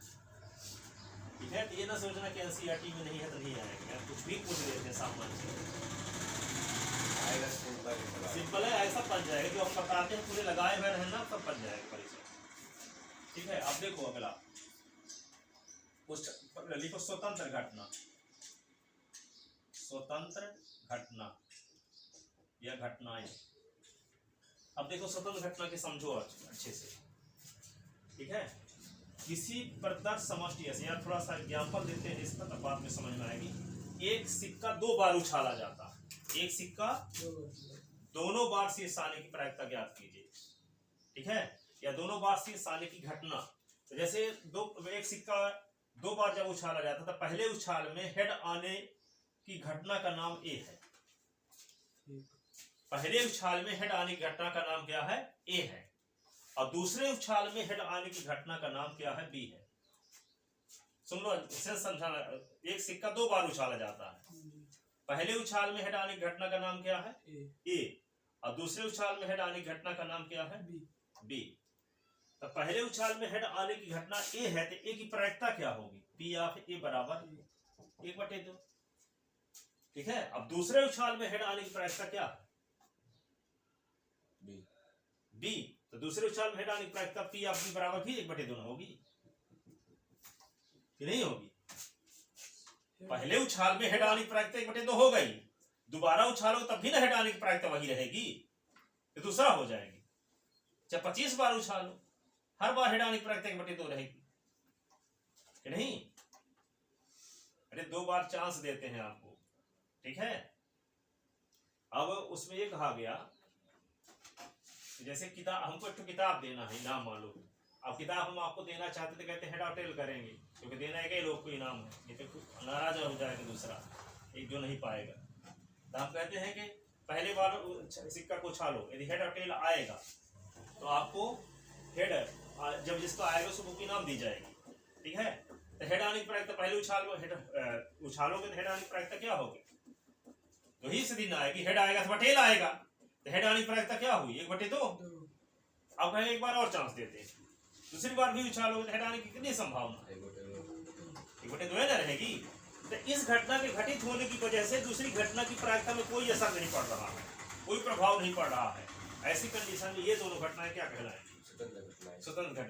ठीक है। तो ये ना सोचना कि एनसीईआरटी में नहीं है तो नहीं आएगा, कुछ भी पूछ रहे थे सामान से आएगा, सिंपल है, ऐसा बन जाएगा जो हम बताते हैं पूरे लगाए हुए रहना, सब बन जाएगा परीक्षा, ठीक है। अब देखो अगला लिखो स्वतंत्र घटना, स्वतंत्र घटना या घटनाएं। अब देखो स्वतंत्र घटना के समझो अच्छे से, ठीक है। किसी प्रदर्श समष्टि ऐसे, यार थोड़ा सा एग्जाम्पल देते हैं इसका, तब बात में समझ में आएगी। एक सिक्का 2 बार उछाला जाता है, एक सिक्का दोनों बार शीर्ष आने की प्रायिकता ज्ञात कीजिए, ठीक है, या दोनों बार शीर्ष आने की घटना। तो जैसे एक सिक्का दो बार जब उछाला जाता था, पहले उछाल में हेड आने की घटना का नाम ए है। पहले उछाल में हेड आने की घटना का नाम क्या है? ए है। और दूसरे उछाल में हेड आने की घटना का नाम क्या है? बी है। सुन लो, इसे समझाना। एक सिक्का दो बार उछाला जाता है। पहले उछाल में हेड आने की घटना का नाम क्या है? ए। और दूसरे उछाल में हेड आने की घटना का नाम क्या है? बी। तो पहले उछाल में हेड आने की घटना ए है, तो ए की प्रायिकता क्या होगी? पी ऑफ ए बराबर 1/2। ठीक है। अब दूसरे उछाल में हेड आने की प्रायिकता क्या है? बी। तो दूसरे उछाल में हेड आने की प्रायिकता पी ऑफ बी बराबर भी 1/2 होगी कि नहीं होगी? पहले उछाल में हेड आने की प्रायिकता 1/2 हो गई, दोबारा उछालो तब भी ना हेड आने की प्रायिकता वही रहेगी, तो दूसरा हो जाएगी। चाहे 25 बार उछालो, हर बार हेड आने की प्रायिकता 1/2 रहेगी कि नहीं? अरे 2 बार चांस देते हैं आपको, ठीक है। अब उसमें ये कहा गया, जैसे किताब, हमको एक किताब देना है, इनाम मान लो। अब किताब हम आपको देना चाहते थे, कहते हेड और टेल करेंगे, क्योंकि देना है कई लोग को इनाम है, नहीं तो नाराज हो जाएगा दूसरा, एक जो नहीं पाएगा। तो हम कहते हैं कि पहले बार सिक्का को उछालो, यदि हेड और टेल आएगा तो आपको हेड, जब जिसको आएगा उसको इनाम दी जाएगी, ठीक है। तो हेड आने की प्रायिकता पहले उछालोगे तो हेड आने की प्रायिकता क्या होगी? तो ही दिन आएगी, हेड आएगा तो टेल आएगा, तो हेड आने की प्रायिकता क्या हुई? 1/2। अब कहें एक बार और चांस देते हैं, दूसरी बार भी उछालोगे तो हेड आने की कितनी संभावना? 1/2 है ना रहेगी। तो इस घटना के घटित होने की वजह से दूसरी घटना की प्रायिकता में कोई असर नहीं पड़ रहा है, कोई प्रभाव नहीं पड़ रहा है। ऐसी कंडीशन में ये दोनों घटनाएं क्या कहलाएंगी? स्वतंत्र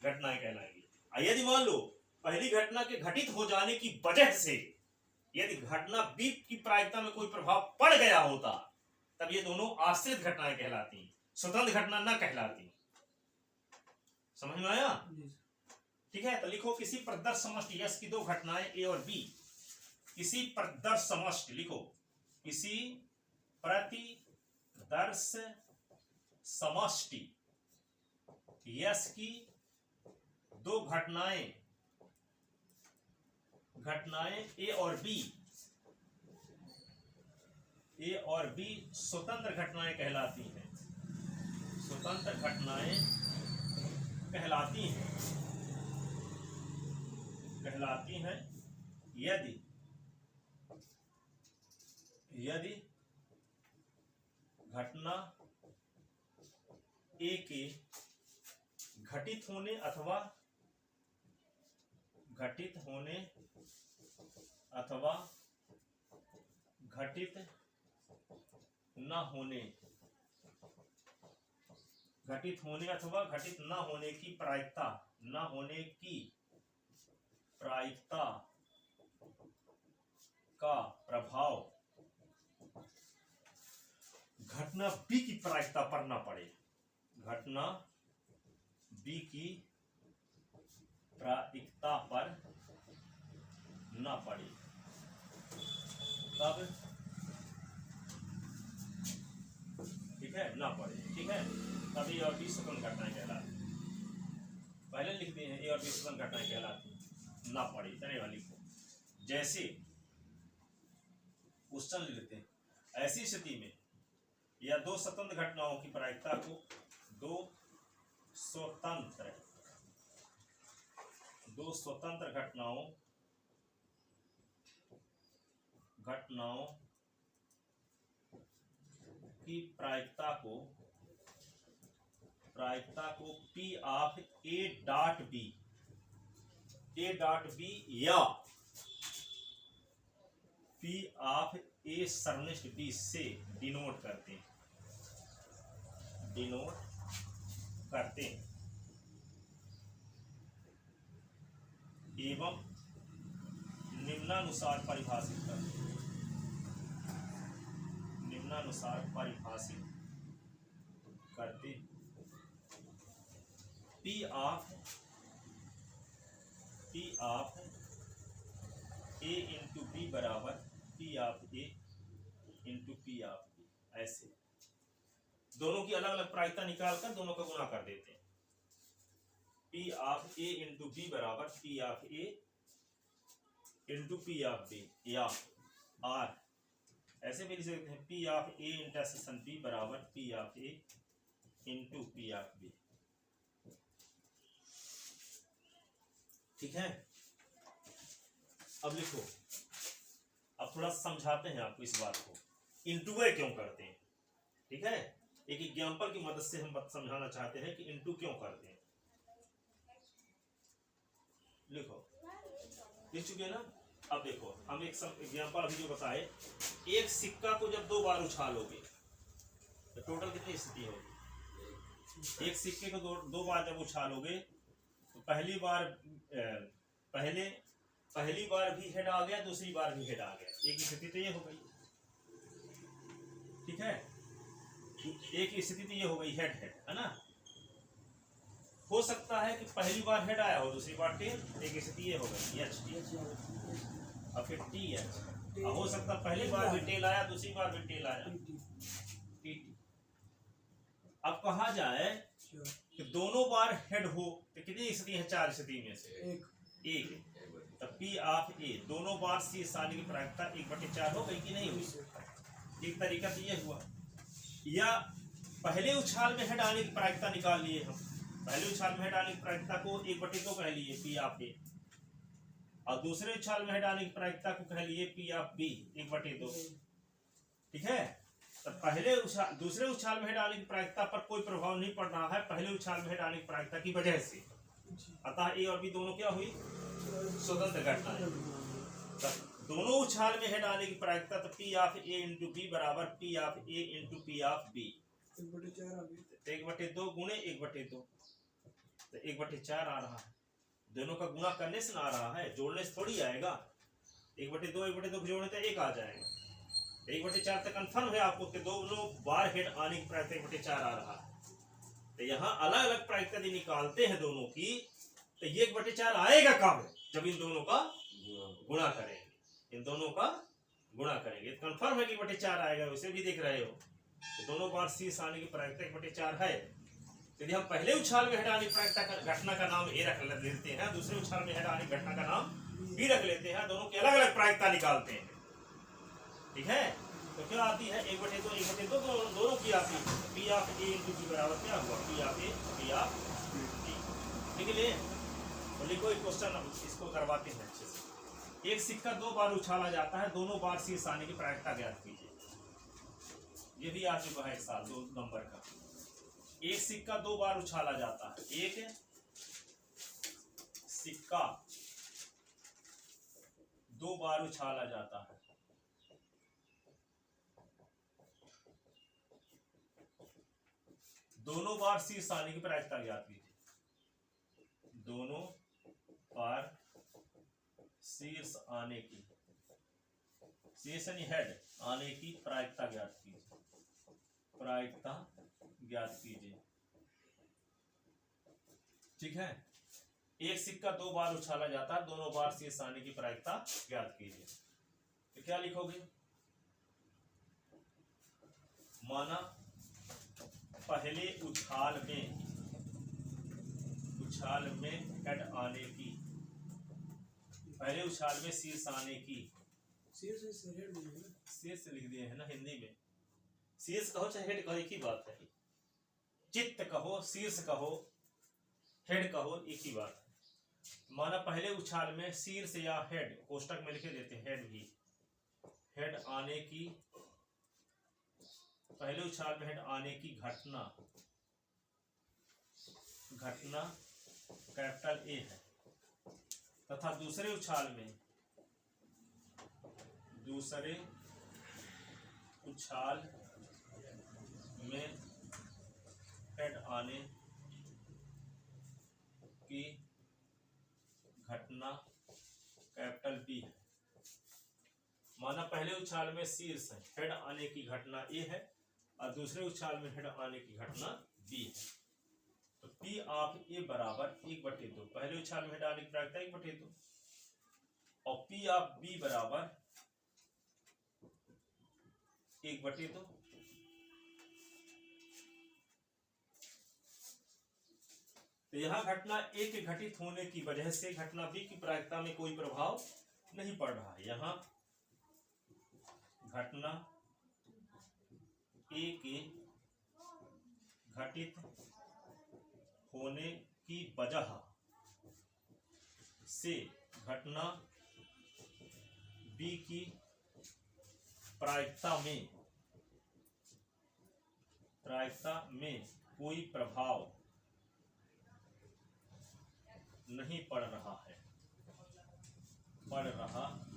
घटनाएं कहलाएंगी। यदि मान लो पहली घटना के घटित हो जाने की वजह से यदि घटना बी की प्रायिकता में कोई प्रभाव पड़ गया होता, तब ये दोनों आश्रित घटनाएं कहलाती, स्वतंत्र घटना न कहलाती। समझ में आया? ठीक है। तो लिखो, किसी प्रदर्श समष्टि यस की दो घटनाएं ए और बी, किसी प्रदर्श समष्टि, लिखो किसी प्रतिदर्श समष्टि यस की दो घटनाएं ए और बी स्वतंत्र घटनाएं कहलाती हैं, स्वतंत्र घटनाएं कहलाती हैं यदि घटना ए के घटित होने अथवा घटित न होने की प्रायिकता का प्रभाव घटना बी की प्रायिकता पर न पड़े, घटना बी की प्रायिकता पर न पड़े, तब ठीक है, न पड़े, ठीक है, तब ए और बी स्वतंत्र घटनाएं कहलाती। पहले लिखते हैं ए और बी स्वतंत्र घटनाएं कहलाती, न पड़े इतने वाली को। जैसे क्वेश्चन लिखते हैं, ऐसी स्थिति में या दो स्वतंत्र घटनाओं की प्रायिकता को दो स्वतंत्र घटनाओं की प्रायिकता को P of A dot B या P ऑफ A सरनिष्ठ B से डिनोट करते हैं एवं निम्नानुसार परिभाषित करते P of A into B बराबर P of A into P of B। ऐसे दोनों की अलग अलग प्रायिकता निकालकर दोनों का गुणा कर देते हैं। P of A into B बराबर P of A into P of B या आर ऐसे भी लिख सकते हैं P of A intersection B बराबर P of A into P of B. ठीक है, अब लिखो, अब थोड़ा समझाते हैं आपको इस बात को, इंटू ए क्यों करते हैं। ठीक है, एक एग्जाम्पल की मदद से हम समझाना चाहते हैं कि इंटू क्यों करते हैं। लिखो, लिख चुके ना। अब देखो, हम एक एग्जाम्पल अभी जो बताए, एक सिक्का को जब 2 बार उछालोगे तो टोटल कितनी स्थिति होगी। एक सिक्के को दो बार जब उछालोगे तो पहली बार भी हेड आ गया, दूसरी बार भी हेड आ गया, एक स्थिति तो ये हो गई। ठीक है, एक स्थिति तो ये हो गई हेड हेड, है ना। हो सकता है कि पहली बार हेड आया हो, दूसरी बार टेल, एक स्थिति ये हो गई एच टी और फिर टी एच। हो सकता है पहली बार भी टेल आया, दूसरी बार भी टेल आया टी टी। अब कहा जाए कि दोनों बार हेड हो तो कितनी स्थिति है, 4 स्थिति में से एक। तो पी ऑफ ए दोनों बार सी आने की प्रायिकता 1/4 हो गई कि नहीं हुई। एक तरीका तो ये हुआ, या पहले उछाल में हेड आने की प्रायिकता निकाल लिए हम, पहले उछाल में हेड आने की प्रायिकता को 1/2 कह लिए पी ऑफ ए, और दूसरे उछाल में हेड आने की प्रायिकता को कह लिए पी ऑफ बी 1/2। ठीक है, तो दूसरे उछाल में हेड आने की प्रायिकता पर कोई प्रभाव नहीं पड़ रहा है पहले उछाल में हेड आने की प्रायिकता की वजह से, अतः ए और बी दोनों क्या हुई, स्वतंत्र घटना है। दोनों उछाल में हेड आने की प्रायिकता तो P of A into B बराबर P of A into P of B 1/2 गुणे 1/2, तो 1/4 आ रहा है। दोनों का गुणा करने से ना आ रहा है, जोड़ने से थोड़ी आएगा। 1/2 जोड़ने तो 1 आ जाएगा। 1/4 तक कंफर्म है आपको कि दोनों बार हेड आने की प्रायिकता 1/4 आ रहा है। तो यहाँ अलग अलग प्रायिकता निकालते हैं दोनों की, तो ये 1/4 आएगा कब, जब इन दोनों का गुणा करेंगे, इन दोनों का गुणा करेंगे। तो कंफर्म है कि 1/4 आएगा, वैसे भी देख रहे हो। तो दोनों बार सी आने की प्रायिकता 1/4 है। यदि हम पहले उछाल में हेड आने की प्रायिकता घटना का नाम ए रख लेते हैं, दूसरे उछाल में हेड आने की घटना का नाम बी रख लेते हैं, दोनों की अलग अलग प्रायिकता निकालते हैं। ठीक है, तो क्या आती है 1/2 दोनों की आती है। P of A into B बराबर क्या हुआ, P of A P of B. ठीक है, तो लिखो एक क्वेश्चन, इसको करवाते हैं अच्छे से। एक सिक्का 2 बार उछाला जाता है, दोनों बार शीर्ष आने की प्रायिकता ज्ञात कीजिए। ये भी आ चुका है 2 नंबर का। एक सिक्का 2 बार उछाला जाता है, एक सिक्का 2 बार उछाला जाता है, दोनों बार शीर्ष आने की प्रायिकता ज्ञात कीजिए। दोनों बार शीर्ष आने की, शीर्ष यानी हेड आने की प्रायिकता ज्ञात कीजिए, प्रायिकता ज्ञात कीजिए। ठीक है, एक सिक्का 2 बार उछाला जाता है, दोनों बार शीर्ष आने की प्रायिकता ज्ञात कीजिए। तो क्या लिखोगे, माना पहले उछाल में हेड आने की, पहले उछाल में शीर्ष आने की, शीर्ष लिख दिए है ना हिंदी में। शीर्ष कहो चाहे हेड कहो एक ही बात है, चित्त कहो शीर्ष कहो हेड कहो एक ही बात है। माना पहले उछाल में शीर्ष या हेड, कोष्टक में लिखे देते हैं हेड भी, हेड आने की, पहले उछाल में हेड आने की घटना कैपिटल ए है, तथा दूसरे उछाल में हेड आने की घटना कैपिटल बी है। माना पहले उछाल में शीर्ष हेड आने की घटना ए है और दूसरे उछाल में हेड आने की घटना बी है। तो पी ऑफ ए बराबर 1/2, पहले उछाल में हेड आने की प्रायिकता 1/2, और पी ऑफ बी बराबर 1/2। तो यह घटना ए के घटित होने की वजह से घटना बी की प्रायिकता में कोई प्रभाव नहीं पढ़ रहा है। यहाँ घटना ए के घटित होने की वजह से घटना बी की प्रायिकता में कोई प्रभाव नहीं पड़ रहा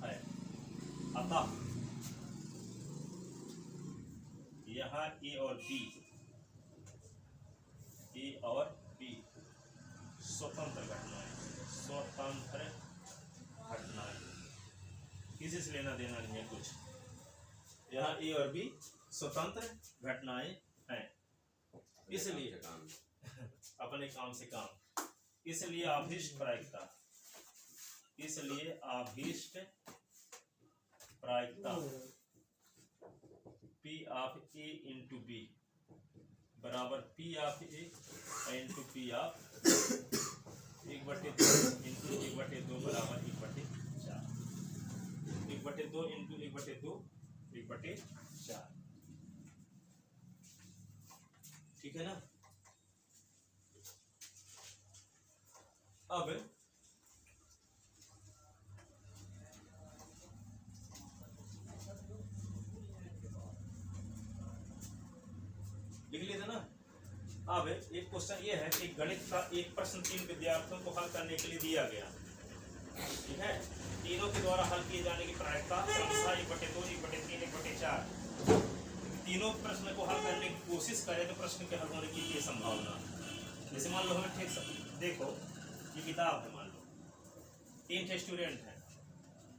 है अतः यहाँ ए और बी स्वतंत्र घटनाएं किसी से लेना देना नहीं है कुछ। यहाँ ए और बी स्वतंत्र घटनाएं हैं, इसलिए अपने काम से काम, इसलिए आभीष्ट प्रायिकता P of A into B बराबर P of A into P of 1/2 into 1/2 बराबर 1/4 1/2 into 1/2 1/4। ठीक है ना। अब लिख लेते ना। अब एक क्वेश्चन ये है कि गणित का एक प्रश्न 3 विद्यार्थियों को हल करने के लिए दिया गया, ठीक है। तीनों के द्वारा हल किए जाने की प्रायिकता 1/2 1/3 1/4। तीनों प्रश्न को हल करने की कोशिश करें तो प्रश्न के हल होने की ये संभावना। जैसे मान लो हमें ठीक देखो ये किताब है, मान लो 3 स्टूडेंट हैं,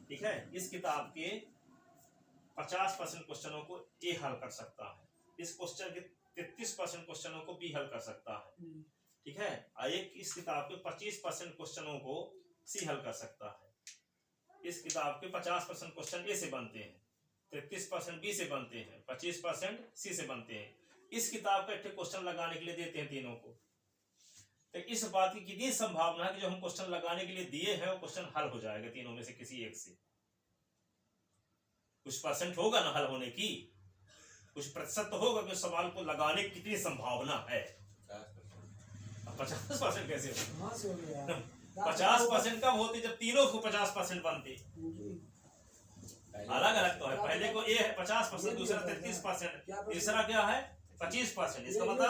ठीक है। इस किताब के 50% क्वेश्चनों को ए हल कर सकता है, इस क्वेश्चन के 33% क्वेश्चनों को बी हल कर सकता है, ठीक है। एक इस किताब के 25% क्वेश्चनों को सी हल कर सकता है। इस किताब के 50% क्वेश्चन ए से बनते हैं, 33% बी से बनते हैं, 25% सी से बनते हैं। इस किताब का एक क्वेश्चन लगाने के लिए देते हैं तीनों को, तो इस बात की कितनी संभावना है कि जो हम क्वेश्चन लगाने के लिए दिए हैं वो क्वेश्चन हल हो जाएगा तीनों में से किसी एक से। कुछ परसेंट होगा ना हल होने की, कुछ प्रतिशत तो होगा कि सवाल को लगाने की कितनी संभावना है। 50% कैसे होगा? 50% कब होती जब तीनों को 50% बनते। अलग अलग तो है, पहले को ए है 50%, दूसरा 33%, तीसरा क्या है 25%। इसका मतलब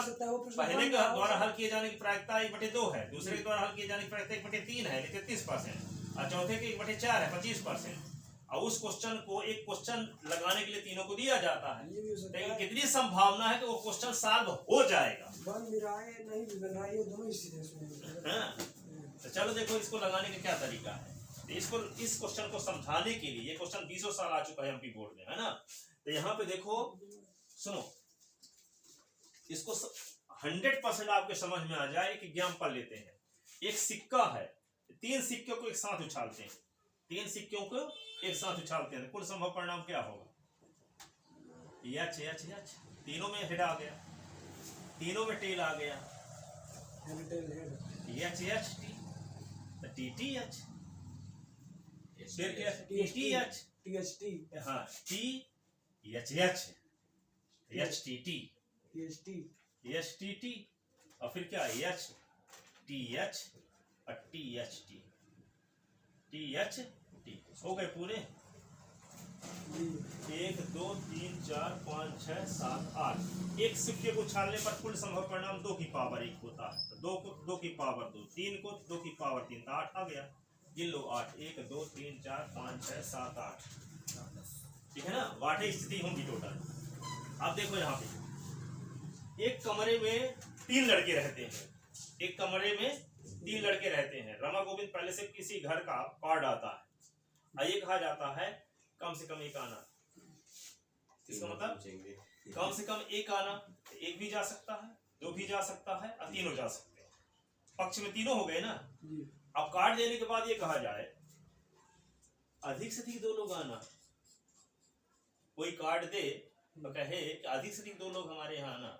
पहले के द्वारा हल किए जाने की प्रायिकता 1/2 है, दूसरे के द्वारा हल किए जाने की प्रायिकता 1/3 है 33%, और चौथे के 1/4 है 25%। और उस क्वेश्चन को एक क्वेश्चन लगाने के लिए तीनों को दिया जाता है, लेकिन कितनी संभावना है कि वो क्वेश्चन सॉल्व हो जाएगा। तो चलो देखो इसको लगाने का क्या तरीका है। तो इस क्वेश्चन को समझाने के लिए, ये क्वेश्चन 20 साल आ चुका है एमपी बोर्ड में, है ना। तो यहाँ पे देखो सुनो, इसको 100% आपके समझ में आ जाए कि एग्जाम्पल लेते हैं। एक सिक्का है, 3 सिक्कों को एक साथ उछालते हैं, 3 सिक्कों को एक साथ उछालते हैं, कुल संभव परिणाम क्या होगा? एच एच एच, तीनों में हेड आ गया, तीनों में टेल आ गया, H H T T H, फिर क्या T T H T H T, हाँ T H H H T T H T T, और फिर क्या एच टी एच और T H T, T H T. हो गए पूरे? 1 2 3 4 5 6 7 8। एक सिक्के को उछालने पर कुल संभव परिणाम 2 की पावर 1 होता है। 2 को 2 की पावर 2, 3 को 2 की पावर 3, 8 आ गया। गिन लो 8, 1 2 3 4 5 6 7 8, ठीक है ना। 8 स्थिति होंगी टोटल। आप देखो यहाँ पे एक कमरे में 3 लड़के रहते हैं, एक कमरे में 3 लड़के रहते हैं। रमा गोविंद पहले से किसी घर का कार्ड आता है, ये कहा जाता है कम से कम एक आना। इसका मतलब कम से कम एक आना, एक भी जा सकता है, 2 भी जा सकता है और 3 जा सकते हैं। पक्ष में 3 हो गए ना। अब कार्ड देने के बाद ये कहा जाए अधिक से अधिक 2 लोग आना। कोई कार्ड दे तो कहे कि अधिक से अधिक 2 लोग हमारे यहाँ आना,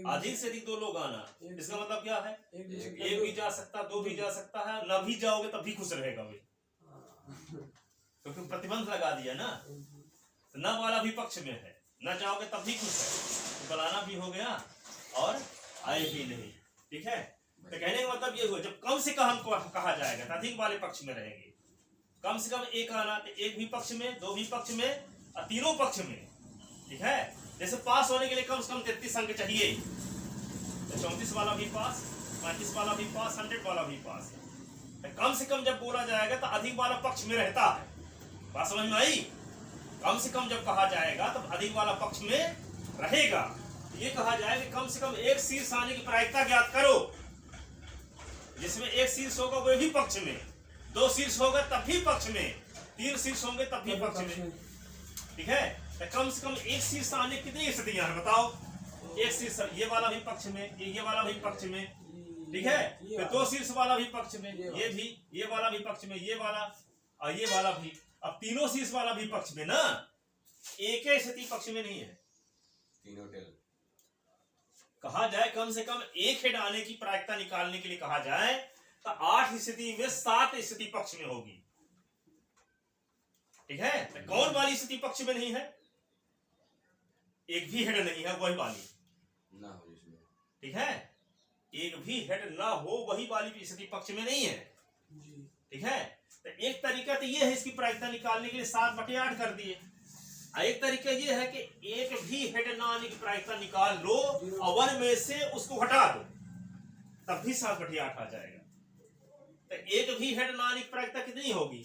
अधिक से अधिक 2 लोग आना। इसका मतलब क्या है? एक भी जा सकता, 2 भी जा सकता है, ना भी जाओगे तब भी खुश रहेगा वे। क्योंकि प्रतिबंध लगा दिया ना, तो न वाला भी पक्ष में है, न चाहोगे तब भी कुछ है, तो बुलाना भी हो गया और आए भी नहीं। ठीक है, तो कहने का मतलब ये हुआ जब कम से कम कहा जाएगा तो अधिक वाले पक्ष में रहेंगे। कम से कम एक आना, तो एक भी पक्ष में, दो भी पक्ष में और तीनों पक्ष में। ठीक है, जैसे पास होने के लिए कम से कम 33 अंक चाहिए, तो 34 वाला भी पास, 35 वाला भी पास, 100 वाला भी पास। तो कम से कम जब बोला जाएगा तो अधिक वाला पक्ष में रहता है। बात समझ में आई? कम से कम जब कहा जाएगा तब अधिक वाला पक्ष में रहेगा। ये कहा जाए कि कम से कम एक शीर्ष आने की प्रायिकता ज्ञात करो, जिसमें एक शीर्ष होगा वो भी पक्ष में, दो शीर्ष होगा तब भी पक्ष में, तीन शीर्ष होंगे तब भी पक्ष में। ठीक है, तो कम से कम एक शीर्ष आने की कितनी स्थितियां हैं बताओ? एक शीर्ष ये वाला भी पक्ष में, ये वाला भी पक्ष में। ठीक है, तो दो शीर्ष वाला भी पक्ष में, ये भी, ये वाला भी पक्ष में, ये वाला और ये वाला भी, अब तीनों शीर्ष वाला भी पक्ष में ना, एक ही स्थिति पक्ष में नहीं है। तीनों टेल कहा जाए कम से कम एक हेड आने की प्रायिकता निकालने के लिए कहा जाए तो 8 स्थिति में 7 स्थिति पक्ष में होगी। ठीक है, तो कौन वाली स्थिति पक्ष में नहीं है? एक भी हेड नहीं है वही वाली ना हो इसमें। ठीक है, एक भी हेड ना हो वही वाली स्थिति पक्ष में नहीं है। ठीक है, तो एक तरीका तो ये है इसकी प्रायिकता निकालने के लिए 7/8 कर दिए, और एक तरीका ये है कि एक भी हेड ना आने की प्रायिकता निकाल लो और 1 में से उसको हटा दो, तब भी 7/8 आ जाएगा। तो एक भी हेड ना आने की प्रायिकता कितनी होगी?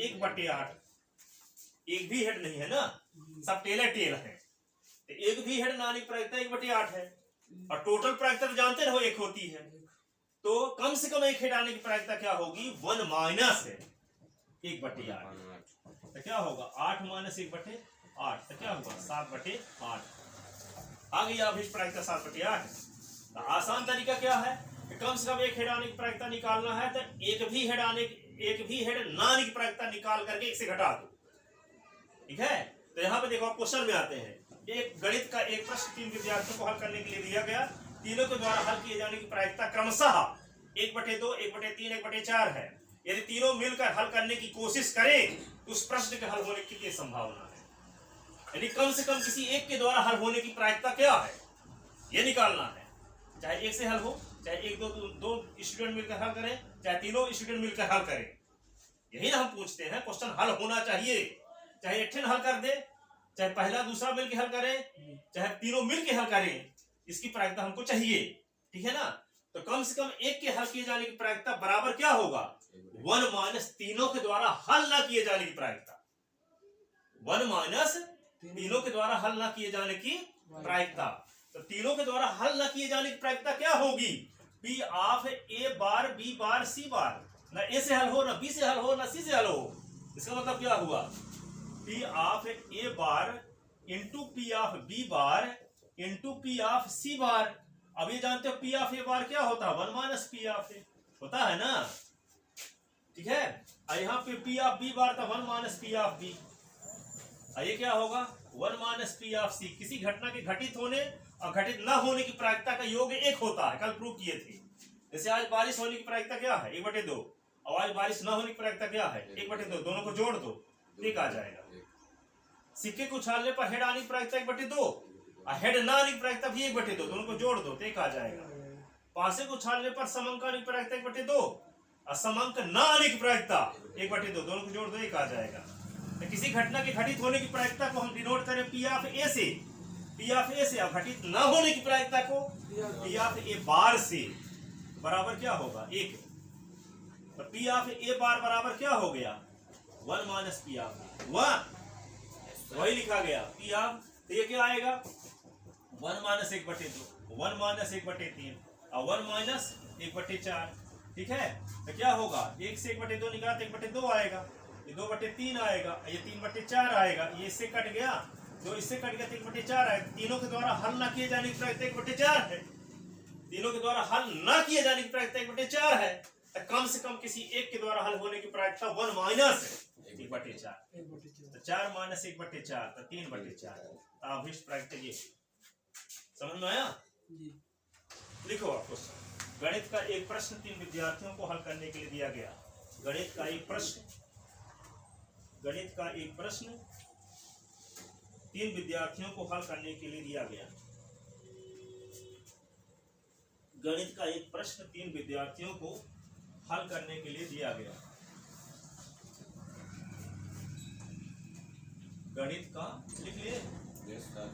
1/8। एक भी हेड नहीं है ना, सब टेल है, तो एक भी हेड ना आने की प्रायिकता 1/8 है, और टोटल प्रायिकता तो जानते रहो एक होती है, तो कम से कम एक हेड आने की प्रायिकता क्या होगी? 1 माइनस 1/8। तो क्या होगा? 8 माइनस 1/8, तो क्या होगा? 7/8 आ गई अभी प्रायिकता 7/8। तो आसान तरीका क्या है कि कम से कम एक हेड आने की प्रायिकता निकालना है, तो एक भी हेड ना आने की प्रायिकता निकाल करके एक से घटा दो। ठीक है, तो यहाँ पे देखो आप क्वेश्चन में आते हैं, एक गणित का एक प्रश्न 3 विद्यार्थियों को हल करने के लिए दिया गया, तीनों के द्वारा हल किए जाने की प्रायिकता क्रमशः 1/2, 1/3, 1/4 है। यदि तीनों मिलकर हल करने की कोशिश करें तो उस प्रश्न के हल होने की कितनी संभावना है? यानी कम से कम किसी एक के द्वारा हल होने की प्रायिकता क्या है, ये निकालना है। चाहे एक से हल हो, चाहे एक दो स्टूडेंट मिलकर हल करें, चाहे तीनों स्टूडेंट मिलकर हल करें, यही ना हम पूछते हैं। क्वेश्चन हल होना चाहिए, चाहे एक हल कर दे, चाहे पहला दूसरा मिलकर हल करें, चाहे तीनों मिलकर हल करें, इसकी प्रायिकता हमको चाहिए। ठीक है ना, तो कम से कम एक के हल किए जाने की प्रायिकता बराबर क्या होगा? 1 माइनस तीनों के द्वारा हल ना किए जाने की प्रायिकता। 1 माइनस तीनों के द्वारा हल ना किए जाने की प्रायिकता। तो तीनों के द्वारा हल ना किए जाने की प्रायिकता क्या होगी? P of A bar B bar C बार, ना A से हल हो, ना B से हल हो, ना C से हल हो। इसका मतलब क्या हुआ? P of A bar into P of B bar into P of C बार। अब ये जानते हो P ऑफ A बार क्या होता है? 1 माइनस P ऑफ A होता है ना। ठीक है, यहाँ पे P ऑफ B बार था 1 माइनस P ऑफ B, ये क्या होगा? 1 माइनस P ऑफ C। किसी घटना के घटित होने और घटित न होने की प्रायिकता का योग 1 होता है, कल प्रूव किए थे। जैसे आज बारिश होने की प्रायिकता क्या है? 1/2, और आज बारिश न होने की प्रायिकता क्या है? 1/2। दोनों को जोड़ दो, एक आ जाएगा। सिक्के को उछालने पर हेड आने की प्रायिकता 1/2, और हेड न आने की प्रायिकता भी 1/2, दोनों को जोड़ दो, एक आ जाएगा। पासे को उछालने पर समंक आने की प्रायिकता 1/2, और समंक न आने की प्रायिकता 1/2, दोनों को जोड़ दो, एक आ जाएगा। तो किसी घटना के घटित होने की प्रायिकता को हम डिनोट करें P ऑफ A से, P ऑफ A से, और घटित न होने की प्रायिकता को P ऑफ A बार से, बराबर क्या होगा? 1। तो P ऑफ A बार बराबर क्या हो गया? 1 माइनस P ऑफ A, वही लिखा गया P ऑफ। तो ये क्या आएगा? 1 माइनस 1/2, 1 माइनस 1/3, और 1 माइनस 1/4। ठीक है, तो क्या होगा? 1 से 1/2 निकाला तो 1/2 आएगा, ये 2/3 आएगा, ये 3/4 आएगा, ये इससे कट गया, जो इससे कट गया 3/4 आएगा। तीनों के द्वारा हल ना किए जाने की प्रायिकता 1/4 है, तीनों के द्वारा हल ना किए जाने की प्रायिकता 1/4 है। तो कम से कम किसी एक के द्वारा हल होने की प्रायिकता 1 माइनस 1/4, तो 4 माइनस 1/4, तो 3/4। अभिष्ट प्रायिकता ये समझ में आया? लिखो आप क्वेश्चन। गणित का एक प्रश्न 3 विद्यार्थियों को हल करने के लिए दिया गया। गणित का एक प्रश्न गणित का एक प्रश्न 3 विद्यार्थियों को हल करने के लिए दिया गया। गणित का एक प्रश्न 3 विद्यार्थियों को हल करने के लिए दिया गया। गणित का लिख लिए, यस सर।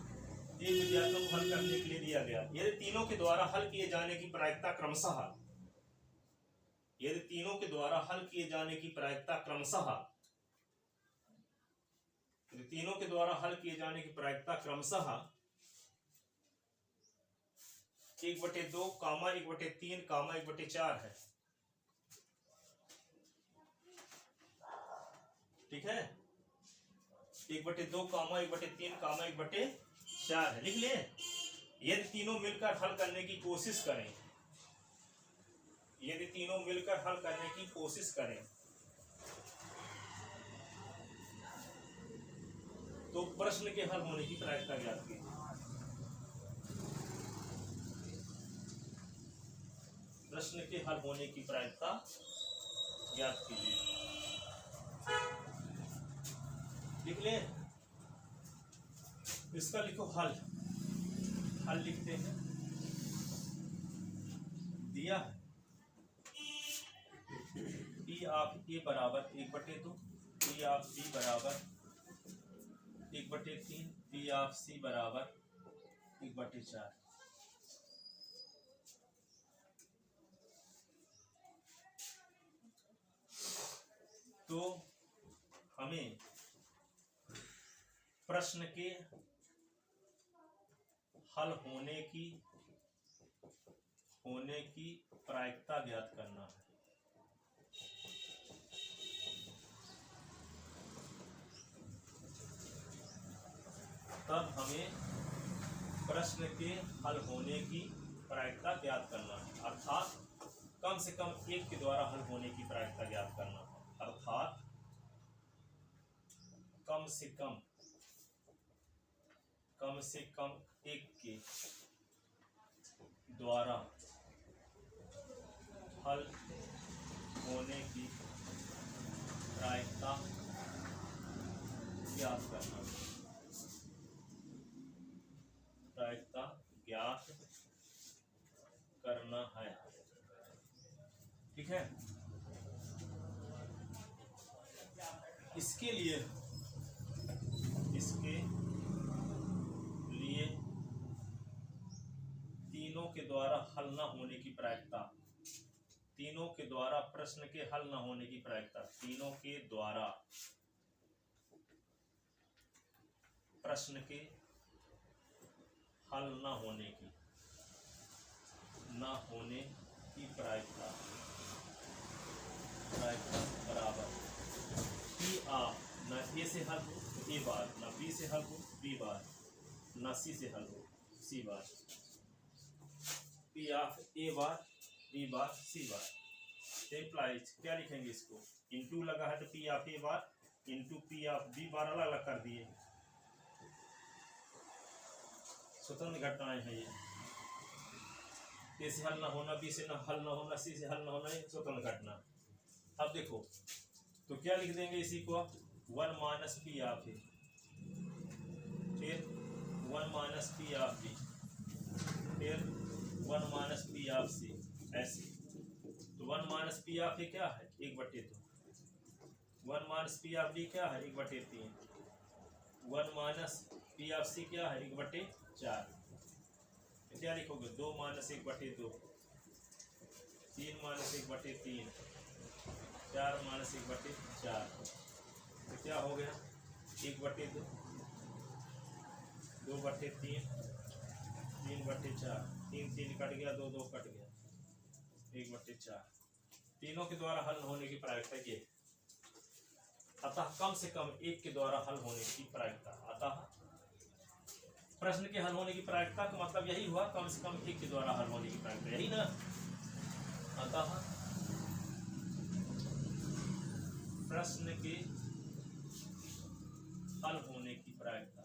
3 विद्यार्थियों को हल करने के लिए दिया गया। यदि तीनों के द्वारा हल किए जाने की प्रायिकता क्रमशः, यदि तीनों के द्वारा हल किए जाने की प्रायिकता क्रमशः, यदि तीनों के द्वारा हल किए जाने की प्रायिकता क्रमशः 1/2, 1/3, 1/4 है। ठीक है, 1/2, 1/3, 1/4 है। लिख लिए। यदि तीनों मिलकर हल करने की कोशिश करें, यदि तीनों मिलकर हल करने की कोशिश करें तो प्रश्न के हल होने की प्रायिकता ज्ञात कीजिए। प्रश्न के हल होने की प्रायिकता ज्ञात कीजिए। लिख ले। इसका लिखो हल। हल लिखते हैं। दिया है P ऑफ A बराबर 1/2, P ऑफ B बराबर 1/3, P ऑफ C बराबर 1/4। तो हमें प्रश्न के हल होने की प्रायिकता ज्ञात करना है। तब हमें प्रश्न के हल होने की प्रायिकता ज्ञात करना है, अर्थात कम से कम एक के द्वारा हल होने की प्रायिकता ज्ञात करना है, अर्थात कम से कम एक के द्वारा हल होने की प्रायिकता ज्ञात करना, प्रायिकता ज्ञात करना है। ठीक है, इसके लिए तीनों के द्वारा हल न होने की प्रायिकता, तीनों के द्वारा प्रश्न के हल न होने की प्रायिकता, तीनों के द्वारा प्रश्न के हल न होने की प्रायिकता बराबर P ऑफ न A से हल हो तो A बार, न B से हल हो B बार, न C से हल हो C bar. P of A bar, B bar, C bar. Implies क्या लिखेंगे इसको? इनटू लगा है तो P of A bar into P of B बार अलग अलग कर दिए। स्वतंत्र घटनाएं हैं ये। A से हल ना होना, B से न हल ना होना, C से हल ना होना, ये स्वतंत्र घटना। अब देखो तो क्या लिख देंगे इसी को? 1 माइनस P ऑफ A, फिर 1 माइनस P ऑफ B, फिर 1 माइनस P ऑफ C, ऐसे। तो 1 माइनस P ऑफ A क्या है? 1/2। 1 माइनस P ऑफ B क्या है? 1/3। 1 माइनस P ऑफ C क्या है? 1/4। क्या लिखोगे? 2 माइनस 1/2, 3 माइनस 1/3, 4 माइनस 1/4। तो क्या हो गया? 1/2, 2/3, 3/4, 3 कट गया, 2 कट गया, 1/4। तीनों के द्वारा हल होने की प्रायिकता ये, अतः कम से कम एक के द्वारा हल होने की प्रायिकता। अतः प्रश्न के हल होने की प्रायिकता का मतलब यही हुआ, कम से कम एक के द्वारा हल होने की प्रायिकता, यही ना। अतः प्रश्न के हल होने की प्रायिकता,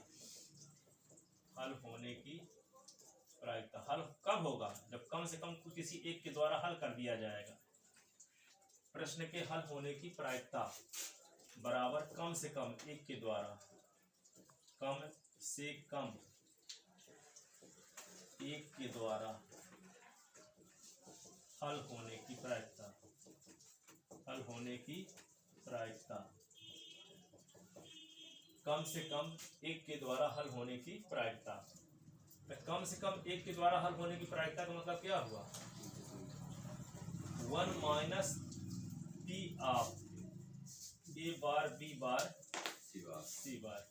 हल होने की प्रायिकता, हल कब होगा? जब कम से कम किसी एक के द्वारा हल कर दिया जाएगा। प्रश्न के हल होने की प्रायिकता बराबर कम से कम एक के द्वारा, कम से कम एक के द्वारा हल होने की प्रायिकता, हल होने की प्रायिकता, कम से कम एक के द्वारा हल होने की प्रायिकता। तो कम से कम एक के द्वारा हल होने की प्रायिकता का मतलब क्या हुआ? 1 minus P of A bar B bar C bar.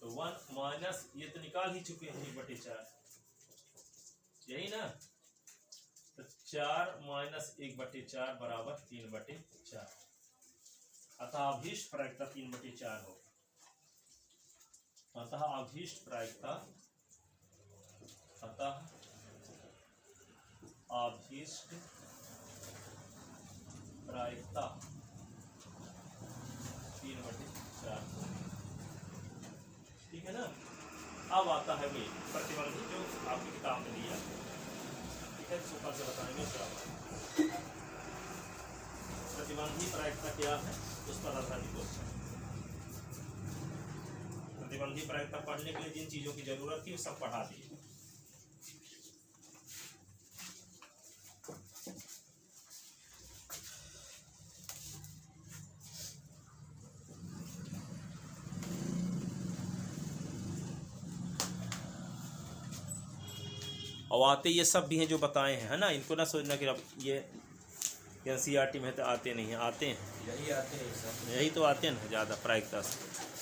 तो 1 माइनस, ये तो निकाल ही चुके हैं 1/4, यही ना। तो 4 माइनस 1/4 बराबर 3/4। अतः अभीष्ट प्रायिकता 3/4 हो। अतः अभीष्ट प्रायिकता, अतः अभीष्ट प्रायिकता 3/4। ठीक है ना। अब आता है वे प्रतिबंधी जो आपकी किताब में दिया, ठीक है, सुपर से बताएंगे क्या प्रतिबंधी प्रायिकता क्या है, उस पर आधारित क्वेश्चन। प्रतिबंधी प्रायिकता पढ़ने के लिए जिन चीजों की जरूरत थी वो सब पढ़ा दिए। और आते ये सब भी हैं जो बताए हैं, है ना। इनको ना सोचना कि अब ये NCERT में तो आते नहीं हैं, आते हैं, यही आते हैं सब। यही तो आते हैं ना ज़्यादा प्रायिकता से।